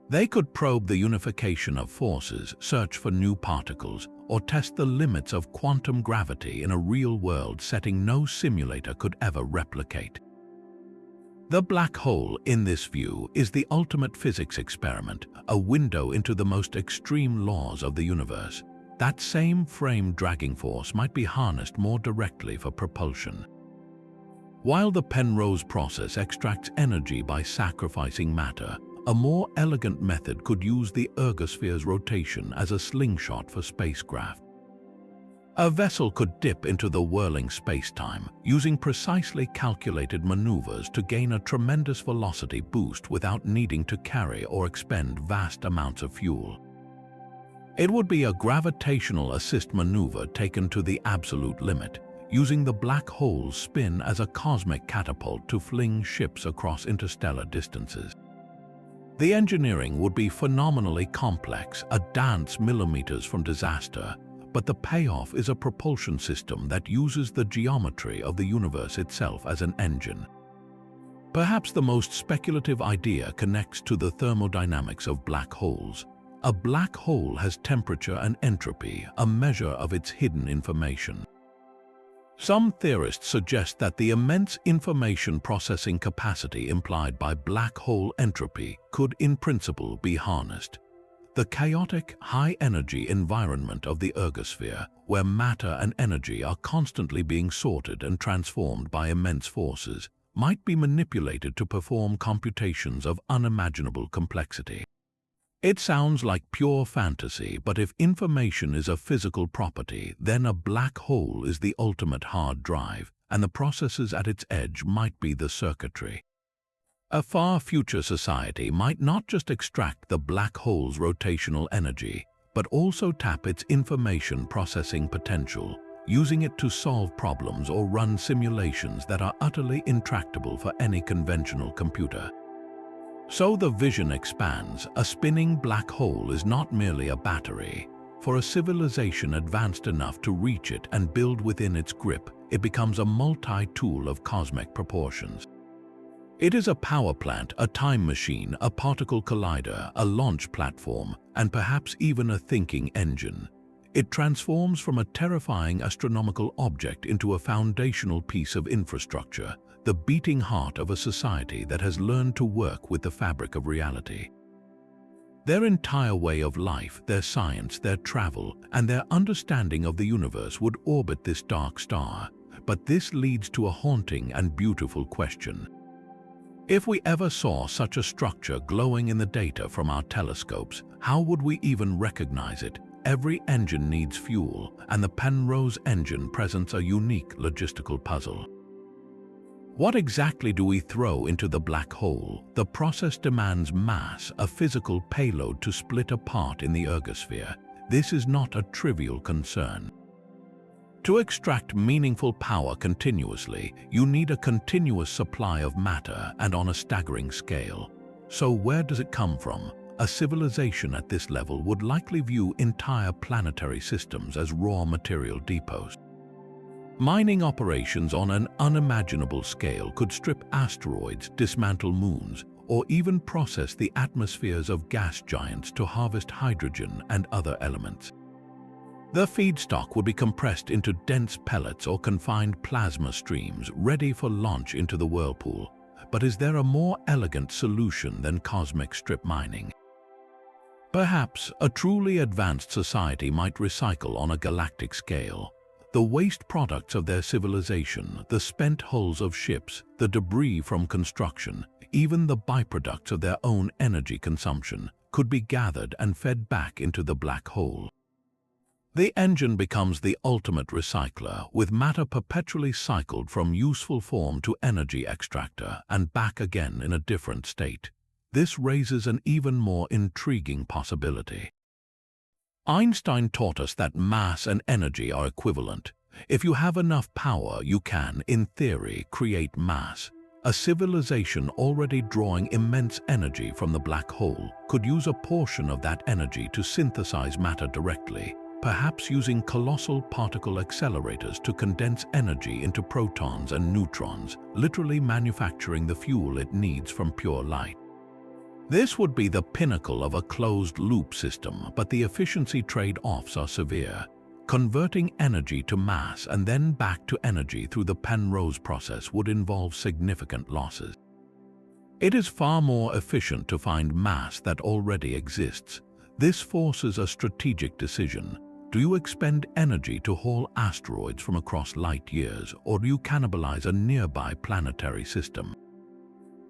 They could probe the unification of forces, search for new particles, or test the limits of quantum gravity in a real-world setting no simulator could ever replicate. The black hole, in this view, is the ultimate physics experiment, a window into the most extreme laws of the universe. That same frame-dragging force might be harnessed more directly for propulsion. While the Penrose process extracts energy by sacrificing matter, a more elegant method could use the ergosphere's rotation as a slingshot for spacecraft. A vessel could dip into the whirling spacetime, using precisely calculated maneuvers to gain a tremendous velocity boost without needing to carry or expend vast amounts of fuel. It would be a gravitational assist maneuver taken to the absolute limit, using the black hole's spin as a cosmic catapult to fling ships across interstellar distances. The engineering would be phenomenally complex, a dance millimeters from disaster, but the payoff is a propulsion system that uses the geometry of the universe itself as an engine. Perhaps the most speculative idea connects to the thermodynamics of black holes. A black hole has temperature and entropy, a measure of its hidden information. Some theorists suggest that the immense information processing capacity implied by black hole entropy could in principle be harnessed. The chaotic, high-energy environment of the ergosphere, where matter and energy are constantly being sorted and transformed by immense forces, might be manipulated to perform computations of unimaginable complexity. It sounds like pure fantasy, but if information is a physical property, then a black hole is the ultimate hard drive, and the processes at its edge might be the circuitry. A far future society might not just extract the black hole's rotational energy, but also tap its information processing potential, using it to solve problems or run simulations that are utterly intractable for any conventional computer. So the vision expands. A spinning black hole is not merely a battery. For a civilization advanced enough to reach it and build within its grip, it becomes a multi-tool of cosmic proportions. It is a power plant, a time machine, a particle collider, a launch platform, and perhaps even a thinking engine. It transforms from a terrifying astronomical object into a foundational piece of infrastructure, the beating heart of a society that has learned to work with the fabric of reality. Their entire way of life, their science, their travel, and their understanding of the universe would orbit this dark star. But this leads to a haunting and beautiful question. If we ever saw such a structure glowing in the data from our telescopes, how would we even recognize it? Every engine needs fuel, and the Penrose engine presents a unique logistical puzzle. What exactly do we throw into the black hole? The process demands mass, a physical payload to split apart in the ergosphere. This is not a trivial concern. To extract meaningful power continuously, you need a continuous supply of matter and on a staggering scale. So where does it come from? A civilization at this level would likely view entire planetary systems as raw material depots. Mining operations on an unimaginable scale could strip asteroids, dismantle moons, or even process the atmospheres of gas giants to harvest hydrogen and other elements. The feedstock would be compressed into dense pellets or confined plasma streams ready for launch into the whirlpool. But is there a more elegant solution than cosmic strip mining? Perhaps a truly advanced society might recycle on a galactic scale the waste products of their civilization, the spent hulls of ships, the debris from construction, even the byproducts of their own energy consumption, could be gathered and fed back into the black hole. The engine becomes the ultimate recycler, with matter perpetually cycled from useful form to energy extractor and back again in a different state. This raises an even more intriguing possibility. Einstein taught us that mass and energy are equivalent. If you have enough power, you can, in theory, create mass. A civilization already drawing immense energy from the black hole could use a portion of that energy to synthesize matter directly, perhaps using colossal particle accelerators to condense energy into protons and neutrons, literally manufacturing the fuel it needs from pure light. This would be the pinnacle of a closed-loop system, but the efficiency trade-offs are severe. Converting energy to mass and then back to energy through the Penrose process would involve significant losses. It is far more efficient to find mass that already exists. This forces a strategic decision. Do you expend energy to haul asteroids from across light years, or do you cannibalize a nearby planetary system?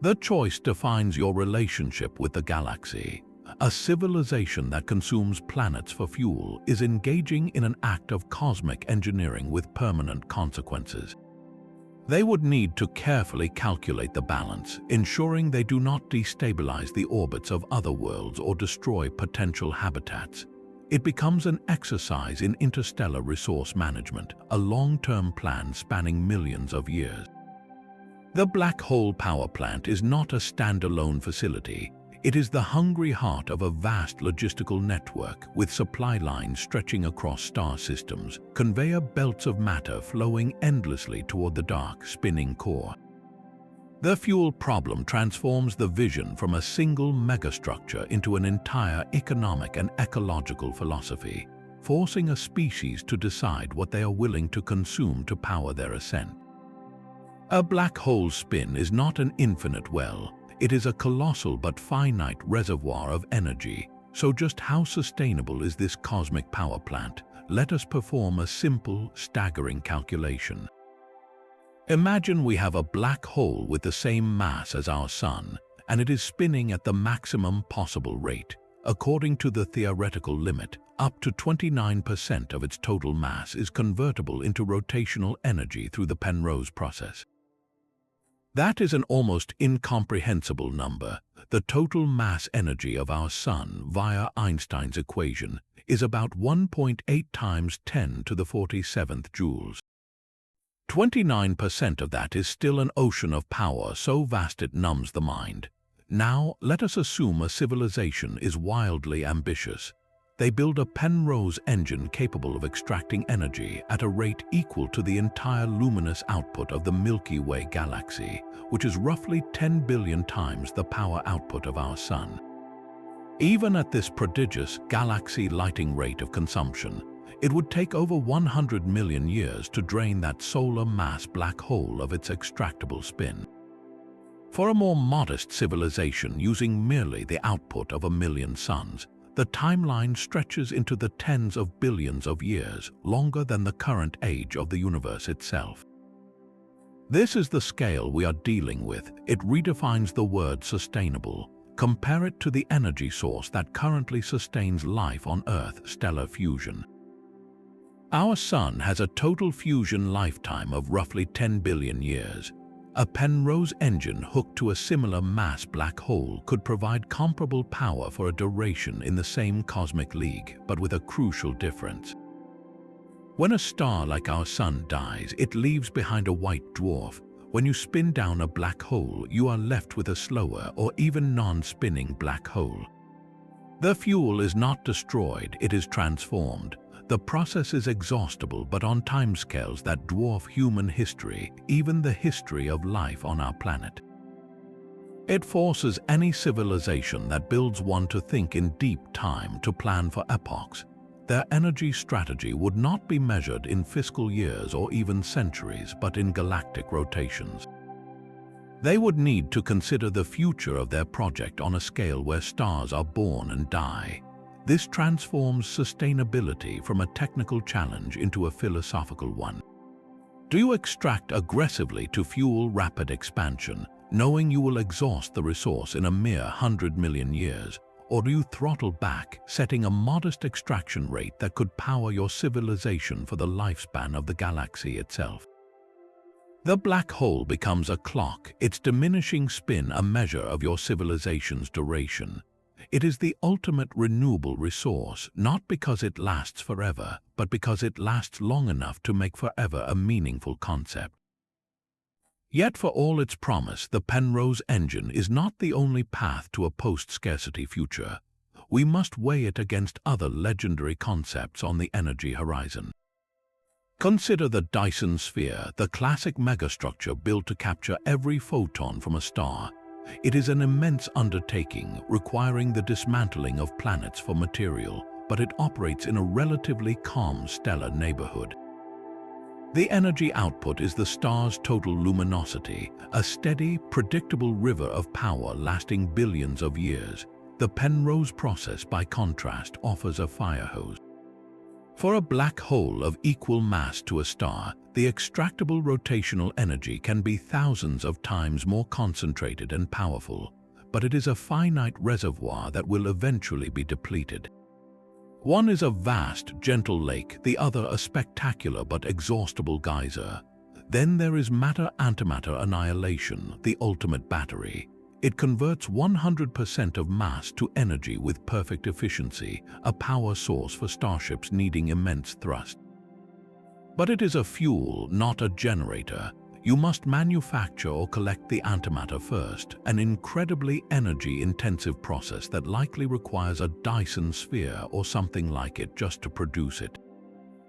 The choice defines your relationship with the galaxy. A civilization that consumes planets for fuel is engaging in an act of cosmic engineering with permanent consequences. They would need to carefully calculate the balance, ensuring they do not destabilize the orbits of other worlds or destroy potential habitats. It becomes an exercise in interstellar resource management, a long-term plan spanning millions of years. The black hole power plant is not a standalone facility. It is the hungry heart of a vast logistical network with supply lines stretching across star systems, conveyor belts of matter flowing endlessly toward the dark, spinning core. The fuel problem transforms the vision from a single megastructure into an entire economic and ecological philosophy, forcing a species to decide what they are willing to consume to power their ascent. A black hole spin is not an infinite well. It is a colossal but finite reservoir of energy. So just how sustainable is this cosmic power plant? Let us perform a simple, staggering calculation. Imagine we have a black hole with the same mass as our Sun, and it is spinning at the maximum possible rate. According to the theoretical limit, up to 29% of its total mass is convertible into rotational energy through the Penrose process. That is an almost incomprehensible number. The total mass energy of our Sun, via Einstein's equation, is about 1.8 times 10 to the 47th joules. 29% of that is still an ocean of power so vast it numbs the mind. Now, let us assume a civilization is wildly ambitious. They build a Penrose engine capable of extracting energy at a rate equal to the entire luminous output of the Milky Way galaxy, which is roughly 10 billion times the power output of our Sun. Even at this prodigious galaxy lighting rate of consumption, it would take over 100 million years to drain that solar mass black hole of its extractable spin. For a more modest civilization using merely the output of 1 million suns, the timeline stretches into the tens of billions of years, longer than the current age of the universe itself. This is the scale we are dealing with. It redefines the word sustainable. Compare it to the energy source that currently sustains life on Earth, stellar fusion. Our Sun has a total fusion lifetime of roughly 10 billion years. A Penrose engine hooked to a similar mass black hole could provide comparable power for a duration in the same cosmic league, but with a crucial difference. When a star like our Sun dies, it leaves behind a white dwarf. When you spin down a black hole, you are left with a slower or even non-spinning black hole. The fuel is not destroyed, it is transformed. The process is exhaustible, but on timescales that dwarf human history, even the history of life on our planet. It forces any civilization that builds one to think in deep time, to plan for epochs. Their energy strategy would not be measured in fiscal years or even centuries, but in galactic rotations. They would need to consider the future of their project on a scale where stars are born and die. This transforms sustainability from a technical challenge into a philosophical one. Do you extract aggressively to fuel rapid expansion, knowing you will exhaust the resource in a mere 100 million years? Or do you throttle back, setting a modest extraction rate that could power your civilization for the lifespan of the galaxy itself? The black hole becomes a clock, its diminishing spin a measure of your civilization's duration. It is the ultimate renewable resource, not because it lasts forever, but because it lasts long enough to make forever a meaningful concept. Yet for all its promise, the Penrose engine is not the only path to a post-scarcity future. We must weigh it against other legendary concepts on the energy horizon. Consider the Dyson sphere, the classic megastructure built to capture every photon from a star. It is an immense undertaking, requiring the dismantling of planets for material, but it operates in a relatively calm stellar neighborhood. The energy output is the star's total luminosity, a steady, predictable river of power lasting billions of years. The Penrose process, by contrast, offers a fire hose. For a black hole of equal mass to a star, the extractable rotational energy can be thousands of times more concentrated and powerful, but it is a finite reservoir that will eventually be depleted. One is a vast, gentle lake, the other a spectacular but exhaustible geyser. Then there is matter-antimatter annihilation, the ultimate battery. It converts 100% of mass to energy with perfect efficiency, a power source for starships needing immense thrust. But it is a fuel, not a generator. You must manufacture or collect the antimatter first, an incredibly energy-intensive process that likely requires a Dyson sphere or something like it just to produce it.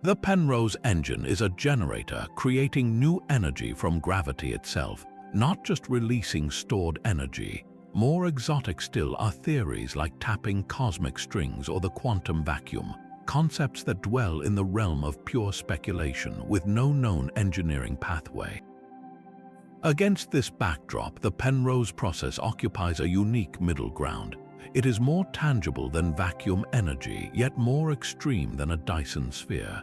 The Penrose engine is a generator, creating new energy from gravity itself, not just releasing stored energy. More exotic still are theories like tapping cosmic strings or the quantum vacuum, concepts that dwell in the realm of pure speculation with no known engineering pathway. Against this backdrop, the Penrose process occupies a unique middle ground. It is more tangible than vacuum energy, yet more extreme than a Dyson sphere.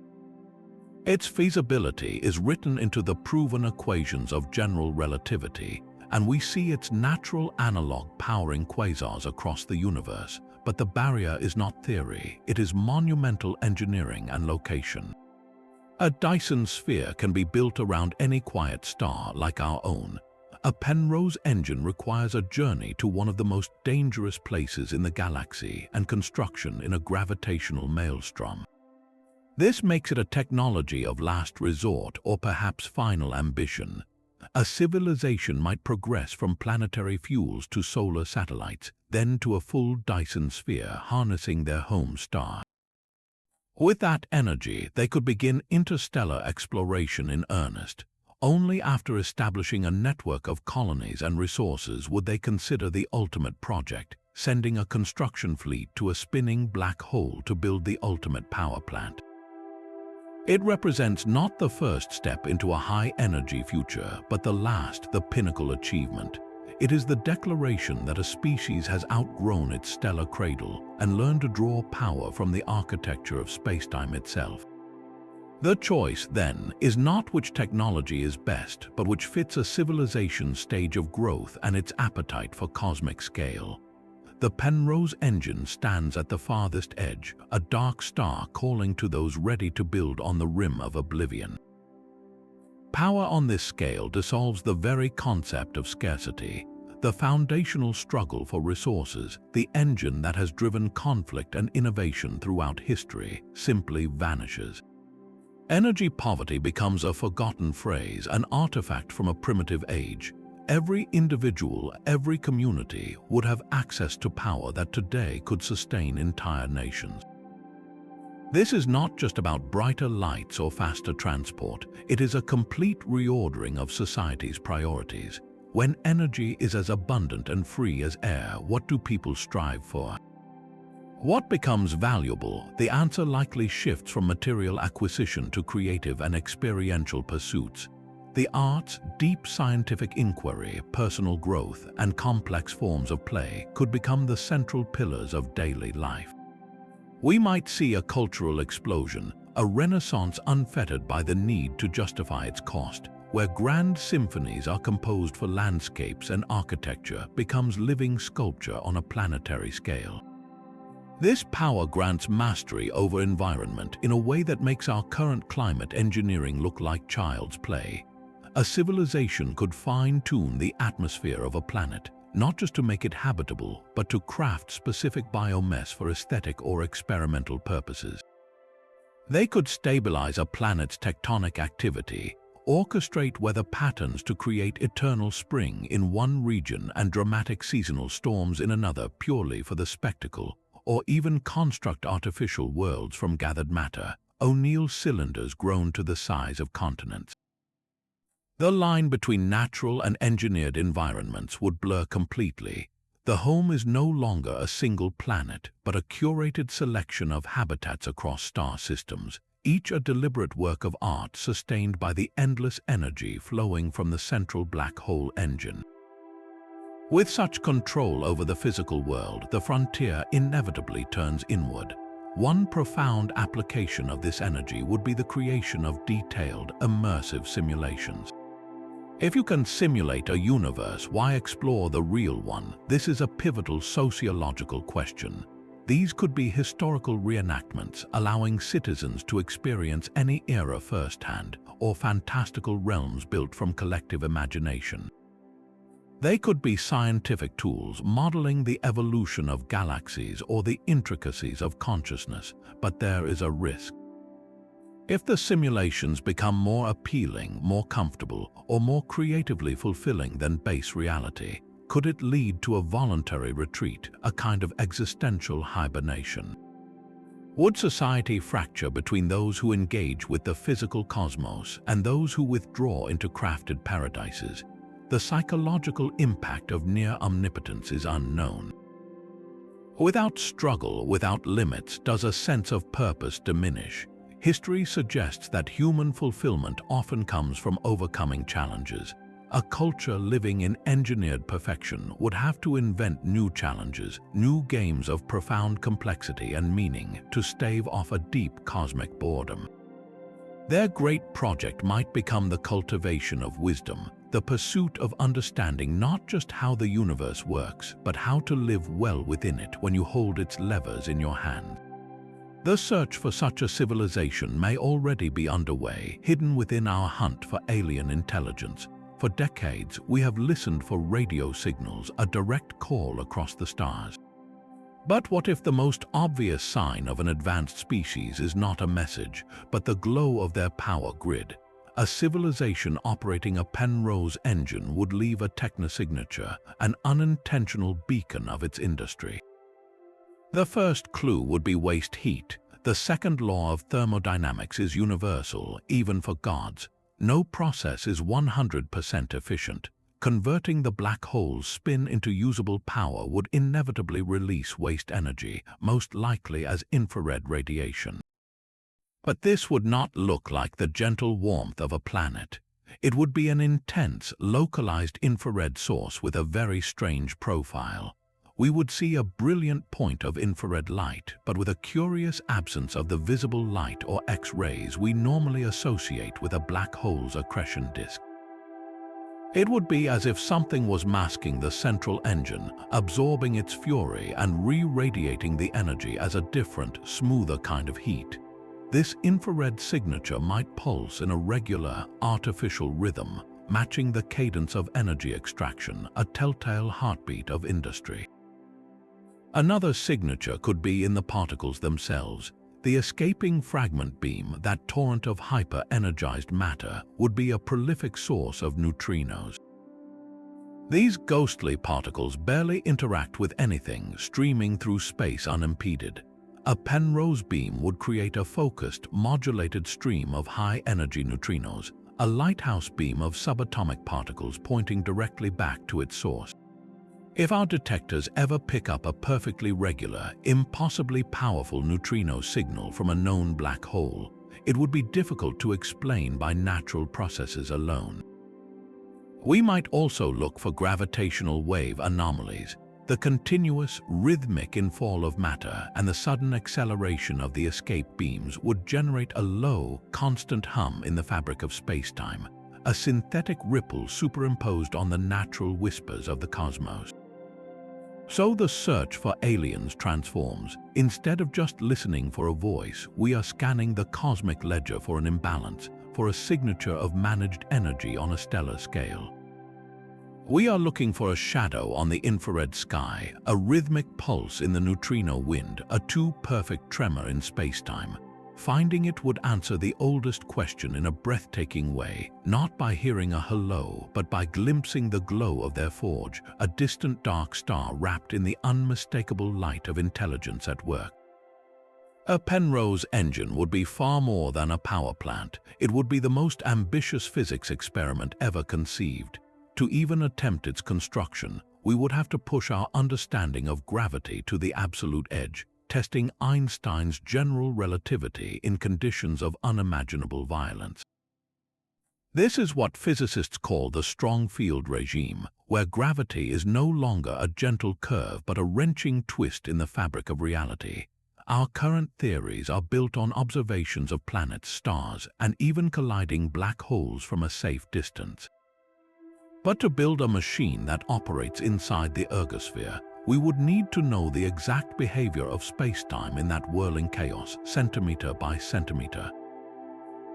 Its feasibility is written into the proven equations of general relativity, and we see its natural analog powering quasars across the universe. but the barrier is not theory, it is monumental engineering and location. A Dyson sphere can be built around any quiet star like our own. A Penrose engine requires a journey to one of the most dangerous places in the galaxy and construction in a gravitational maelstrom. This makes it a technology of last resort or perhaps final ambition. A civilization might progress from planetary fuels to solar satellites, then to a full Dyson sphere harnessing their home star. With that energy, they could begin interstellar exploration in earnest. Only after establishing a network of colonies and resources would they consider the ultimate project, sending a construction fleet to a spinning black hole to build the ultimate power plant. It represents not the first step into a high-energy future, but the last, the pinnacle achievement. It is the declaration that a species has outgrown its stellar cradle and learned to draw power from the architecture of spacetime itself. The choice, then, is not which technology is best, but which fits a civilization's stage of growth and its appetite for cosmic scale. The Penrose engine stands at the farthest edge, a dark star calling to those ready to build on the rim of oblivion. Power on this scale dissolves the very concept of scarcity. The foundational struggle for resources, the engine that has driven conflict and innovation throughout history, simply vanishes. Energy poverty becomes a forgotten phrase, an artifact from a primitive age. Every individual, every community would have access to power that today could sustain entire nations. This is not just about brighter lights or faster transport, it is a complete reordering of society's priorities. When energy is as abundant and free as air, what do people strive for? What becomes valuable? The answer likely shifts from material acquisition to creative and experiential pursuits. The arts, deep scientific inquiry, personal growth, and complex forms of play could become the central pillars of daily life. We might see a cultural explosion, a renaissance unfettered by the need to justify its cost, where grand symphonies are composed for landscapes and architecture becomes living sculpture on a planetary scale. This power grants mastery over environment in a way that makes our current climate engineering look like child's play. A civilization could fine-tune the atmosphere of a planet, not just to make it habitable, but to craft specific biomass for aesthetic or experimental purposes. They could stabilize a planet's tectonic activity, orchestrate weather patterns to create eternal spring in one region and dramatic seasonal storms in another purely for the spectacle, or even construct artificial worlds from gathered matter, O'Neill cylinders grown to the size of continents. The line between natural and engineered environments would blur completely. The home is no longer a single planet, but a curated selection of habitats across star systems, each a deliberate work of art sustained by the endless energy flowing from the central black hole engine. With such control over the physical world, the frontier inevitably turns inward. One profound application of this energy would be the creation of detailed, immersive simulations. If you can simulate a universe, why explore the real one? This is a pivotal sociological question. These could be historical reenactments, allowing citizens to experience any era firsthand, or fantastical realms built from collective imagination. They could be scientific tools modeling the evolution of galaxies or the intricacies of consciousness, but there is a risk. If the simulations become more appealing, more comfortable, or more creatively fulfilling than base reality, could it lead to a voluntary retreat, a kind of existential hibernation? Would society fracture between those who engage with the physical cosmos and those who withdraw into crafted paradises? The psychological impact of near omnipotence is unknown. Without struggle, without limits, does a sense of purpose diminish? History suggests that human fulfillment often comes from overcoming challenges. A culture living in engineered perfection would have to invent new challenges, new games of profound complexity and meaning to stave off a deep cosmic boredom. Their great project might become the cultivation of wisdom, the pursuit of understanding not just how the universe works, but how to live well within it when you hold its levers in your hand. The search for such a civilization may already be underway, hidden within our hunt for alien intelligence. For decades, we have listened for radio signals, a direct call across the stars. But what if the most obvious sign of an advanced species is not a message, but the glow of their power grid? A civilization operating a Penrose engine would leave a technosignature, an unintentional beacon of its industry. The first clue would be waste heat. The second law of thermodynamics is universal, even for gods. No process is 100% efficient. Converting the black hole's spin into usable power would inevitably release waste energy, most likely as infrared radiation. But this would not look like the gentle warmth of a planet. It would be an intense, localized infrared source with a very strange profile. We would see a brilliant point of infrared light, but with a curious absence of the visible light or X-rays we normally associate with a black hole's accretion disk. It would be as if something was masking the central engine, absorbing its fury and re-radiating the energy as a different, smoother kind of heat. This infrared signature might pulse in a regular, artificial rhythm, matching the cadence of energy extraction, a telltale heartbeat of industry. Another signature could be in the particles themselves. The escaping fragment beam, that torrent of hyper-energized matter, would be a prolific source of neutrinos. These ghostly particles barely interact with anything, streaming through space unimpeded. A Penrose beam would create a focused, modulated stream of high-energy neutrinos, a lighthouse beam of subatomic particles pointing directly back to its source. If our detectors ever pick up a perfectly regular, impossibly powerful neutrino signal from a known black hole, it would be difficult to explain by natural processes alone. We might also look for gravitational wave anomalies. The continuous, rhythmic infall of matter and the sudden acceleration of the escape beams would generate a low, constant hum in the fabric of spacetime, a synthetic ripple superimposed on the natural whispers of the cosmos. So the search for aliens transforms. Instead of just listening for a voice, we are scanning the cosmic ledger for an imbalance, for a signature of managed energy on a stellar scale. We are looking for a shadow on the infrared sky, a rhythmic pulse in the neutrino wind, a too-perfect tremor in spacetime. Finding it would answer the oldest question in a breathtaking way, not by hearing a hello, but by glimpsing the glow of their forge, a distant dark star wrapped in the unmistakable light of intelligence at work. A Penrose engine would be far more than a power plant. It would be the most ambitious physics experiment ever conceived. To even attempt its construction, we would have to push our understanding of gravity to the absolute edge, testing Einstein's general relativity in conditions of unimaginable violence. This is what physicists call the strong field regime, where gravity is no longer a gentle curve but a wrenching twist in the fabric of reality. Our current theories are built on observations of planets, stars, and even colliding black holes from a safe distance. But to build a machine that operates inside the ergosphere, we would need to know the exact behavior of spacetime in that whirling chaos, centimeter by centimeter.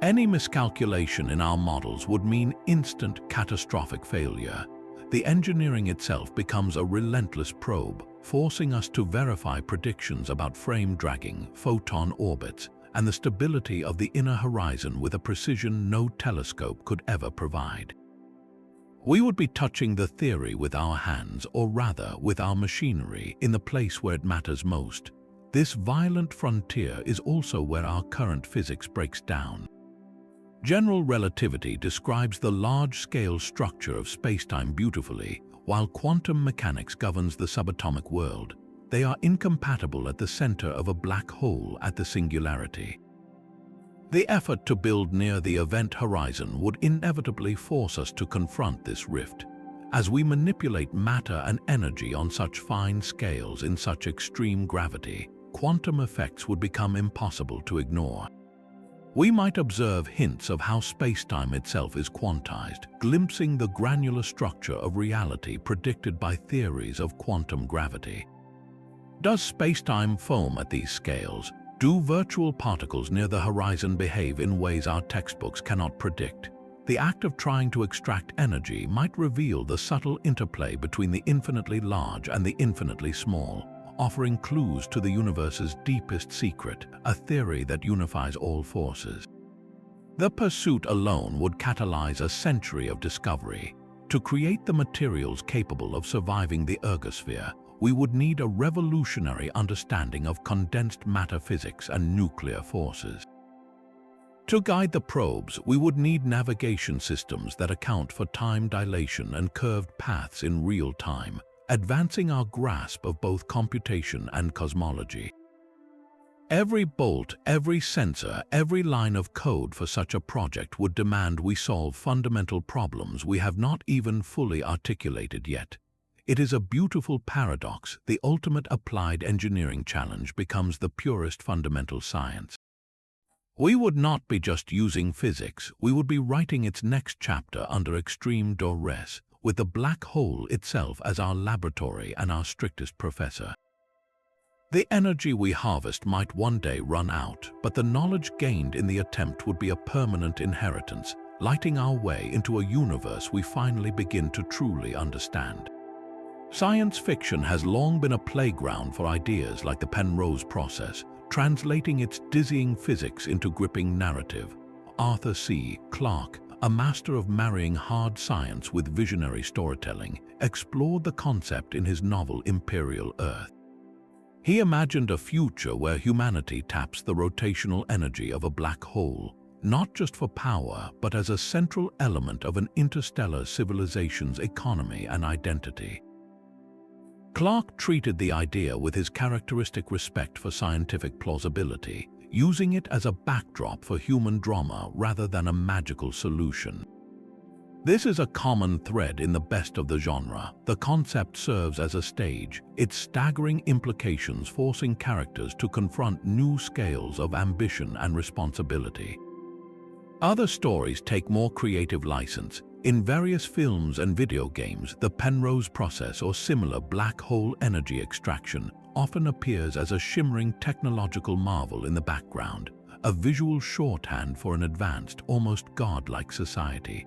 Any miscalculation in our models would mean instant, catastrophic failure. The engineering itself becomes a relentless probe, forcing us to verify predictions about frame dragging, photon orbits, and the stability of the inner horizon with a precision no telescope could ever provide. We would be touching the theory with our hands, or rather with our machinery, in the place where it matters most. This violent frontier is also where our current physics breaks down. General relativity describes the large-scale structure of spacetime beautifully, while quantum mechanics governs the subatomic world. They are incompatible at the center of a black hole at the singularity. The effort to build near the event horizon would inevitably force us to confront this rift. As we manipulate matter and energy on such fine scales in such extreme gravity, quantum effects would become impossible to ignore. We might observe hints of how spacetime itself is quantized, glimpsing the granular structure of reality predicted by theories of quantum gravity. Does spacetime foam at these scales? Do virtual particles near the horizon behave in ways our textbooks cannot predict? The act of trying to extract energy might reveal the subtle interplay between the infinitely large and the infinitely small, offering clues to the universe's deepest secret, a theory that unifies all forces. The pursuit alone would catalyze a century of discovery. To create the materials capable of surviving the ergosphere, we would need a revolutionary understanding of condensed matter physics and nuclear forces. To guide the probes, we would need navigation systems that account for time dilation and curved paths in real time, advancing our grasp of both computation and cosmology. Every bolt, every sensor, every line of code for such a project would demand we solve fundamental problems we have not even fully articulated yet. It is a beautiful paradox. The ultimate applied engineering challenge becomes the purest fundamental science. We would not be just using physics, we would be writing its next chapter under extreme duress, with the black hole itself as our laboratory and our strictest professor. The energy we harvest might one day run out, but the knowledge gained in the attempt would be a permanent inheritance, lighting our way into a universe we finally begin to truly understand. Science fiction has long been a playground for ideas like the Penrose Process, translating its dizzying physics into gripping narrative. Arthur C. Clarke, a master of marrying hard science with visionary storytelling, explored the concept in his novel Imperial Earth. He imagined a future where humanity taps the rotational energy of a black hole, not just for power, but as a central element of an interstellar civilization's economy and identity. Clarke treated the idea with his characteristic respect for scientific plausibility, using it as a backdrop for human drama rather than a magical solution. This is a common thread in the best of the genre. The concept serves as a stage, its staggering implications forcing characters to confront new scales of ambition and responsibility. Other stories take more creative license. In various films and video games, the Penrose Process or similar black hole energy extraction often appears as a shimmering technological marvel in the background, a visual shorthand for an advanced, almost godlike society.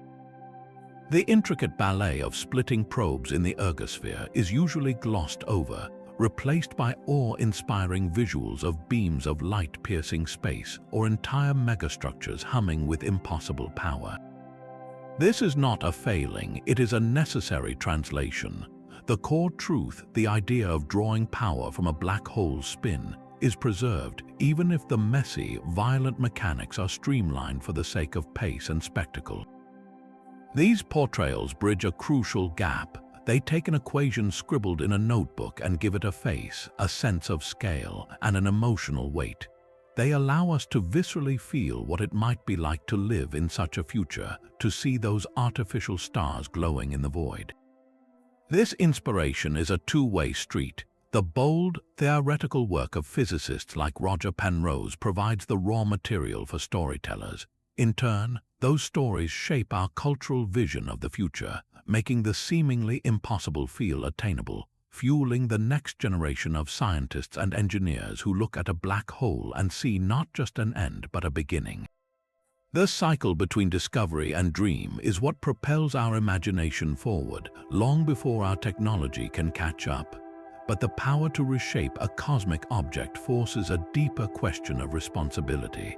The intricate ballet of splitting probes in the ergosphere is usually glossed over, replaced by awe-inspiring visuals of beams of light piercing space or entire megastructures humming with impossible power. This is not a failing, it is a necessary translation. The core truth, the idea of drawing power from a black hole's spin, is preserved even if the messy, violent mechanics are streamlined for the sake of pace and spectacle. These portrayals bridge a crucial gap. They take an equation scribbled in a notebook and give it a face, a sense of scale, and an emotional weight. They allow us to viscerally feel what it might be like to live in such a future, to see those artificial stars glowing in the void. This inspiration is a two-way street. The bold, theoretical work of physicists like Roger Penrose provides the raw material for storytellers. In turn, those stories shape our cultural vision of the future, making the seemingly impossible feel attainable, fueling the next generation of scientists and engineers who look at a black hole and see not just an end but a beginning. The cycle between discovery and dream is what propels our imagination forward, long before our technology can catch up. But the power to reshape a cosmic object forces a deeper question of responsibility.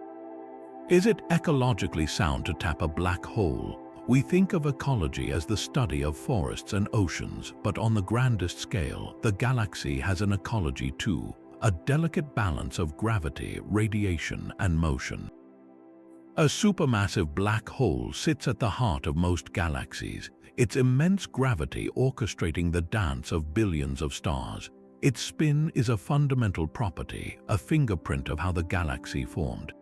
Is it ecologically sound to tap a black hole? We think of ecology as the study of forests and oceans, but on the grandest scale, the galaxy has an ecology too, a delicate balance of gravity, radiation, and motion. A supermassive black hole sits at the heart of most galaxies, its immense gravity orchestrating the dance of billions of stars. Its spin is a fundamental property, a fingerprint of how the galaxy formed.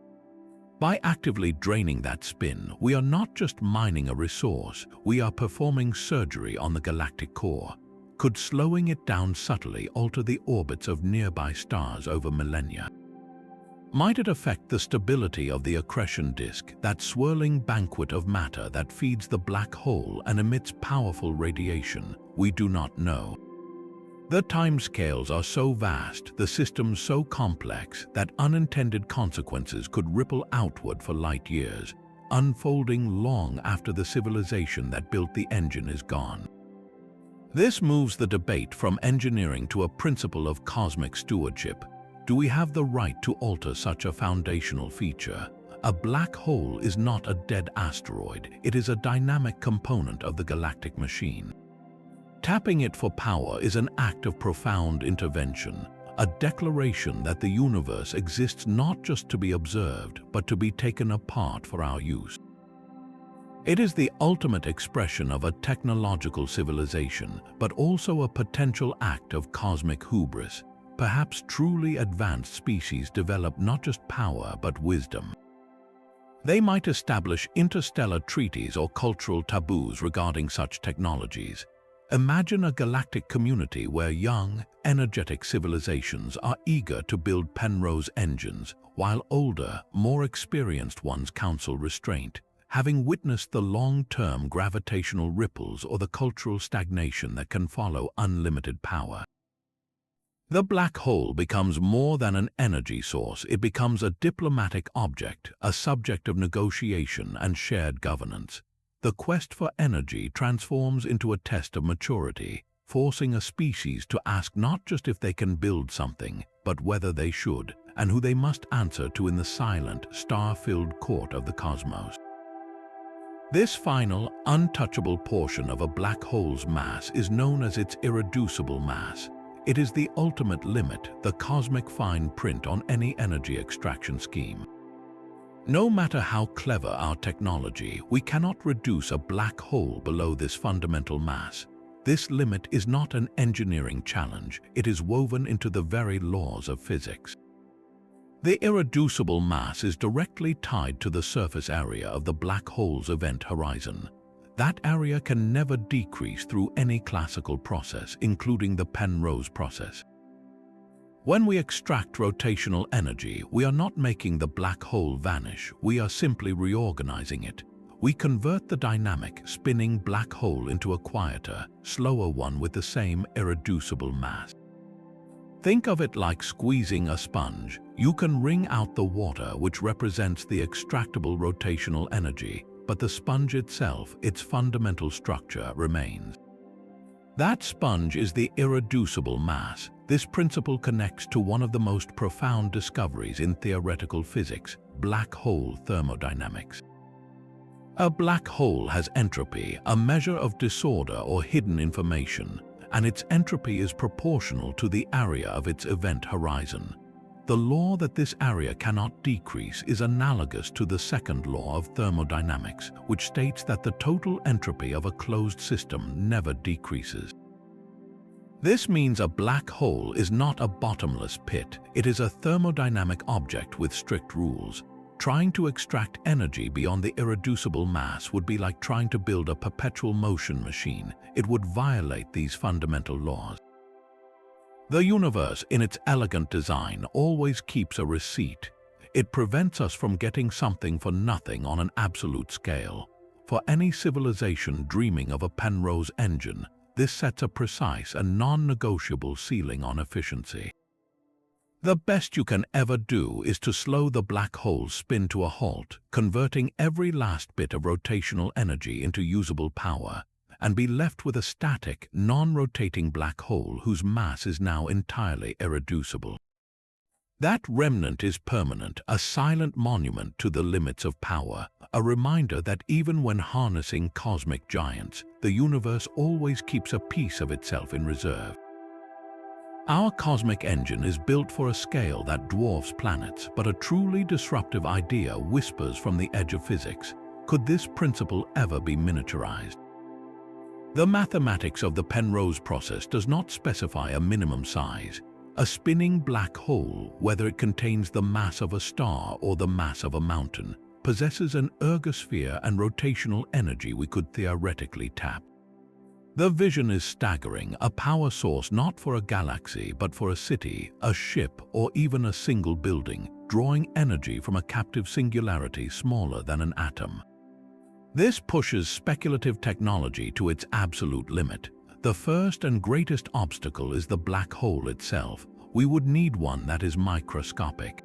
By actively draining that spin, we are not just mining a resource, we are performing surgery on the galactic core. Could slowing it down subtly alter the orbits of nearby stars over millennia? Might it affect the stability of the accretion disk, that swirling banquet of matter that feeds the black hole and emits powerful radiation? We do not know. The timescales are so vast, the systems so complex, that unintended consequences could ripple outward for light years, unfolding long after the civilization that built the engine is gone. This moves the debate from engineering to a principle of cosmic stewardship. Do we have the right to alter such a foundational feature? A black hole is not a dead asteroid, it is a dynamic component of the galactic machine. Tapping it for power is an act of profound intervention, a declaration that the universe exists not just to be observed, but to be taken apart for our use. It is the ultimate expression of a technological civilization, but also a potential act of cosmic hubris. Perhaps truly advanced species develop not just power but wisdom. They might establish interstellar treaties or cultural taboos regarding such technologies. Imagine a galactic community where young, energetic civilizations are eager to build Penrose engines, while older, more experienced ones counsel restraint, having witnessed the long-term gravitational ripples or the cultural stagnation that can follow unlimited power. The black hole becomes more than an energy source, it becomes a diplomatic object, a subject of negotiation and shared governance. The quest for energy transforms into a test of maturity, forcing a species to ask not just if they can build something, but whether they should, and who they must answer to in the silent, star-filled court of the cosmos. This final, untouchable portion of a black hole's mass is known as its irreducible mass. It is the ultimate limit, the cosmic fine print on any energy extraction scheme. No matter how clever our technology, we cannot reduce a black hole below this fundamental mass. This limit is not an engineering challenge, it is woven into the very laws of physics. The irreducible mass is directly tied to the surface area of the black hole's event horizon. That area can never decrease through any classical process, including the Penrose process. When we extract rotational energy, we are not making the black hole vanish, we are simply reorganizing it. We convert the dynamic, spinning black hole into a quieter, slower one with the same irreducible mass. Think of it like squeezing a sponge. You can wring out the water, which represents the extractable rotational energy, but the sponge itself, its fundamental structure, remains. That sponge is the irreducible mass. This principle connects to one of the most profound discoveries in theoretical physics, black hole thermodynamics. A black hole has entropy, a measure of disorder or hidden information, and its entropy is proportional to the area of its event horizon. The law that this area cannot decrease is analogous to the second law of thermodynamics, which states that the total entropy of a closed system never decreases. This means a black hole is not a bottomless pit, it is a thermodynamic object with strict rules. Trying to extract energy beyond the irreducible mass would be like trying to build a perpetual motion machine. It would violate these fundamental laws. The universe, in its elegant design, always keeps a receipt. It prevents us from getting something for nothing on an absolute scale. For any civilization dreaming of a Penrose engine, this sets a precise and non-negotiable ceiling on efficiency. The best you can ever do is to slow the black hole's spin to a halt, converting every last bit of rotational energy into usable power, and be left with a static, non-rotating black hole whose mass is now entirely irreducible. That remnant is permanent, a silent monument to the limits of power, a reminder that even when harnessing cosmic giants, the universe always keeps a piece of itself in reserve. Our cosmic engine is built for a scale that dwarfs planets, but a truly disruptive idea whispers from the edge of physics. Could this principle ever be miniaturized? The mathematics of the Penrose process does not specify a minimum size. A spinning black hole, whether it contains the mass of a star or the mass of a mountain, possesses an ergosphere and rotational energy we could theoretically tap. The vision is staggering, a power source not for a galaxy but for a city, a ship, or even a single building, drawing energy from a captive singularity smaller than an atom. This pushes speculative technology to its absolute limit. The first and greatest obstacle is the black hole itself. We would need one that is microscopic.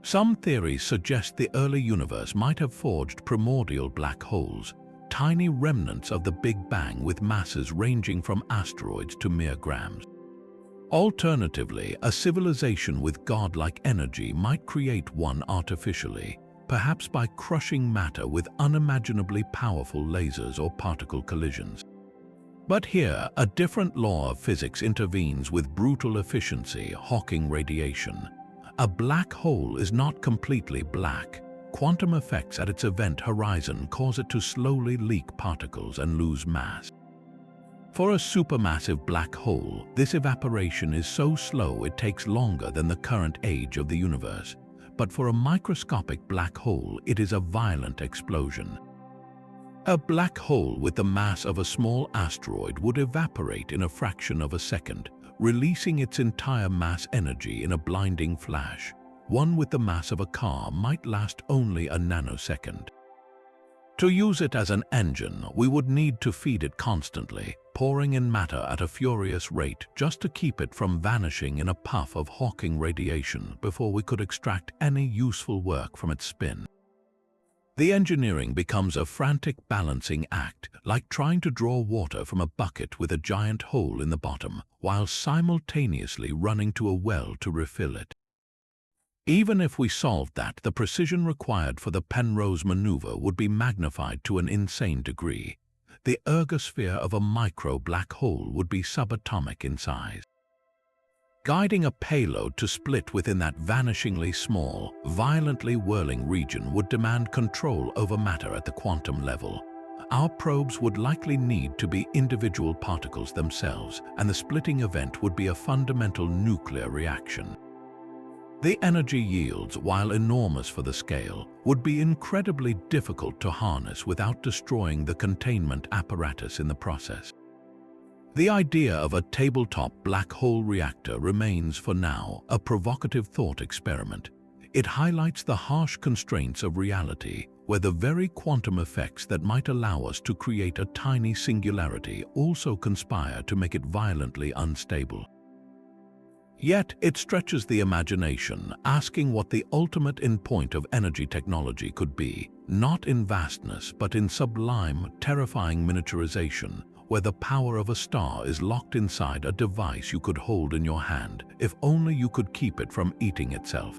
Some theories suggest the early universe might have forged primordial black holes, tiny remnants of the Big Bang with masses ranging from asteroids to mere grams. Alternatively, a civilization with godlike energy might create one artificially, perhaps by crushing matter with unimaginably powerful lasers or particle collisions. But here, a different law of physics intervenes with brutal efficiency: Hawking radiation. A black hole is not completely black. Quantum effects at its event horizon cause it to slowly leak particles and lose mass. For a supermassive black hole, this evaporation is so slow it takes longer than the current age of the universe. But for a microscopic black hole, it is a violent explosion. A black hole with the mass of a small asteroid would evaporate in a fraction of a second, releasing its entire mass energy in a blinding flash. One with the mass of a car might last only a nanosecond. To use it as an engine, we would need to feed it constantly, pouring in matter at a furious rate just to keep it from vanishing in a puff of Hawking radiation before we could extract any useful work from its spin. The engineering becomes a frantic balancing act, like trying to draw water from a bucket with a giant hole in the bottom, while simultaneously running to a well to refill it. Even if we solved that, the precision required for the Penrose maneuver would be magnified to an insane degree. The ergosphere of a micro-black hole would be subatomic in size. Guiding a payload to split within that vanishingly small, violently whirling region would demand control over matter at the quantum level. Our probes would likely need to be individual particles themselves, and the splitting event would be a fundamental nuclear reaction. The energy yields, while enormous for the scale, would be incredibly difficult to harness without destroying the containment apparatus in the process. The idea of a tabletop black hole reactor remains, for now, a provocative thought experiment. It highlights the harsh constraints of reality, where the very quantum effects that might allow us to create a tiny singularity also conspire to make it violently unstable. Yet it stretches the imagination, asking what the ultimate endpoint of energy technology could be, not in vastness but in sublime, terrifying miniaturization, where the power of a star is locked inside a device you could hold in your hand, if only you could keep it from eating itself.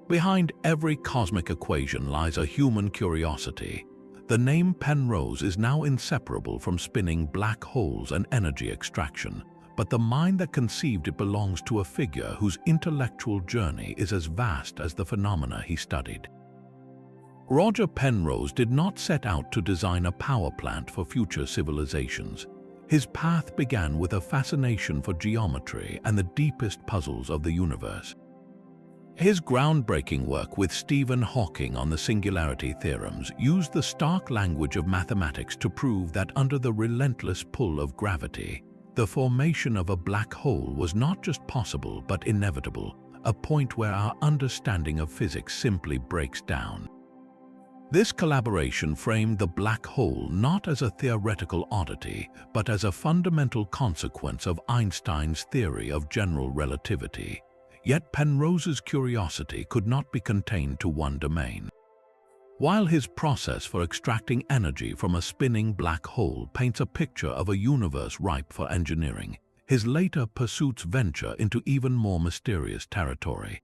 Behind every cosmic equation lies a human curiosity. The name Penrose is now inseparable from spinning black holes and energy extraction, but the mind that conceived it belongs to a figure whose intellectual journey is as vast as the phenomena he studied. Roger Penrose did not set out to design a power plant for future civilizations. His path began with a fascination for geometry and the deepest puzzles of the universe. His groundbreaking work with Stephen Hawking on the singularity theorems used the stark language of mathematics to prove that under the relentless pull of gravity, the formation of a black hole was not just possible but inevitable, a point where our understanding of physics simply breaks down. This collaboration framed the black hole not as a theoretical oddity, but as a fundamental consequence of Einstein's theory of general relativity. Yet Penrose's curiosity could not be contained to one domain. While his process for extracting energy from a spinning black hole paints a picture of a universe ripe for engineering, his later pursuits venture into even more mysterious territory.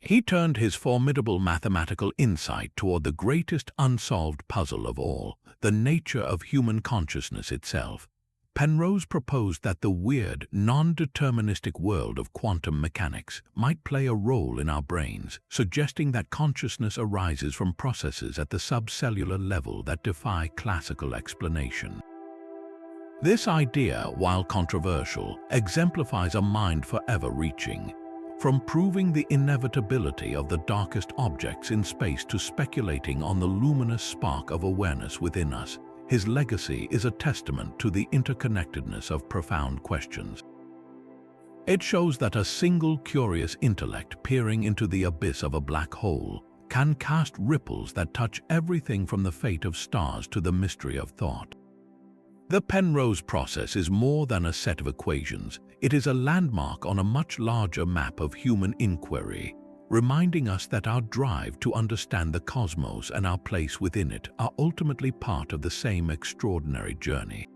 He turned his formidable mathematical insight toward the greatest unsolved puzzle of all, the nature of human consciousness itself. Penrose proposed that the weird, non-deterministic world of quantum mechanics might play a role in our brains, suggesting that consciousness arises from processes at the subcellular level that defy classical explanation. This idea, while controversial, exemplifies a mind forever reaching. From proving the inevitability of the darkest objects in space to speculating on the luminous spark of awareness within us, his legacy is a testament to the interconnectedness of profound questions. It shows that a single curious intellect peering into the abyss of a black hole can cast ripples that touch everything from the fate of stars to the mystery of thought. The Penrose process is more than a set of equations. It is a landmark on a much larger map of human inquiry, reminding us that our drive to understand the cosmos and our place within it are ultimately part of the same extraordinary journey.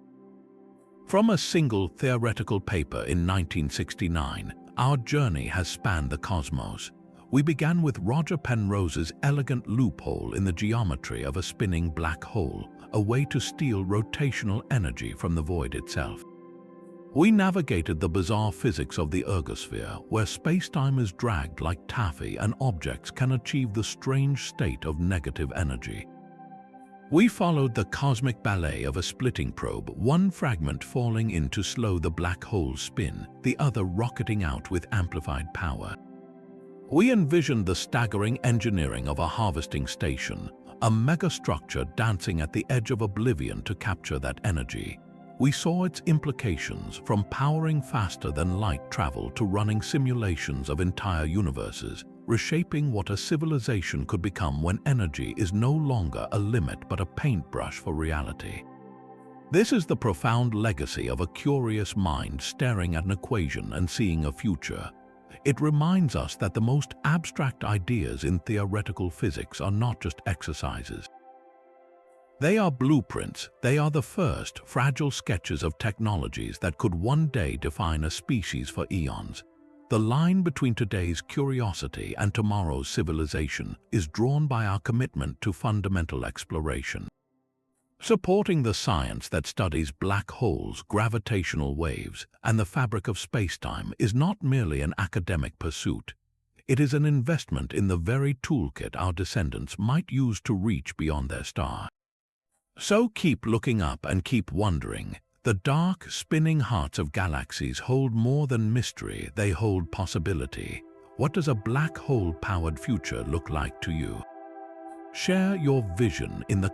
From a single theoretical paper in 1969, our journey has spanned the cosmos. We began with Roger Penrose's elegant loophole in the geometry of a spinning black hole, a way to steal rotational energy from the void itself. We navigated the bizarre physics of the ergosphere, where spacetime is dragged like taffy and objects can achieve the strange state of negative energy. We followed the cosmic ballet of a splitting probe, one fragment falling in to slow the black hole's spin, the other rocketing out with amplified power. We envisioned the staggering engineering of a harvesting station, a megastructure dancing at the edge of oblivion to capture that energy. We saw its implications, from powering faster than light travel to running simulations of entire universes, reshaping what a civilization could become when energy is no longer a limit but a paintbrush for reality. This is the profound legacy of a curious mind staring at an equation and seeing a future. It reminds us that the most abstract ideas in theoretical physics are not just exercises. They are blueprints. They are the first, fragile sketches of technologies that could one day define a species for eons. The line between today's curiosity and tomorrow's civilization is drawn by our commitment to fundamental exploration. Supporting the science that studies black holes, gravitational waves, and the fabric of spacetime is not merely an academic pursuit. It is an investment in the very toolkit our descendants might use to reach beyond their star. So keep looking up and keep wondering. The dark, spinning hearts of galaxies hold more than mystery, they hold possibility. What does a black hole-powered future look like to you? Share your vision in the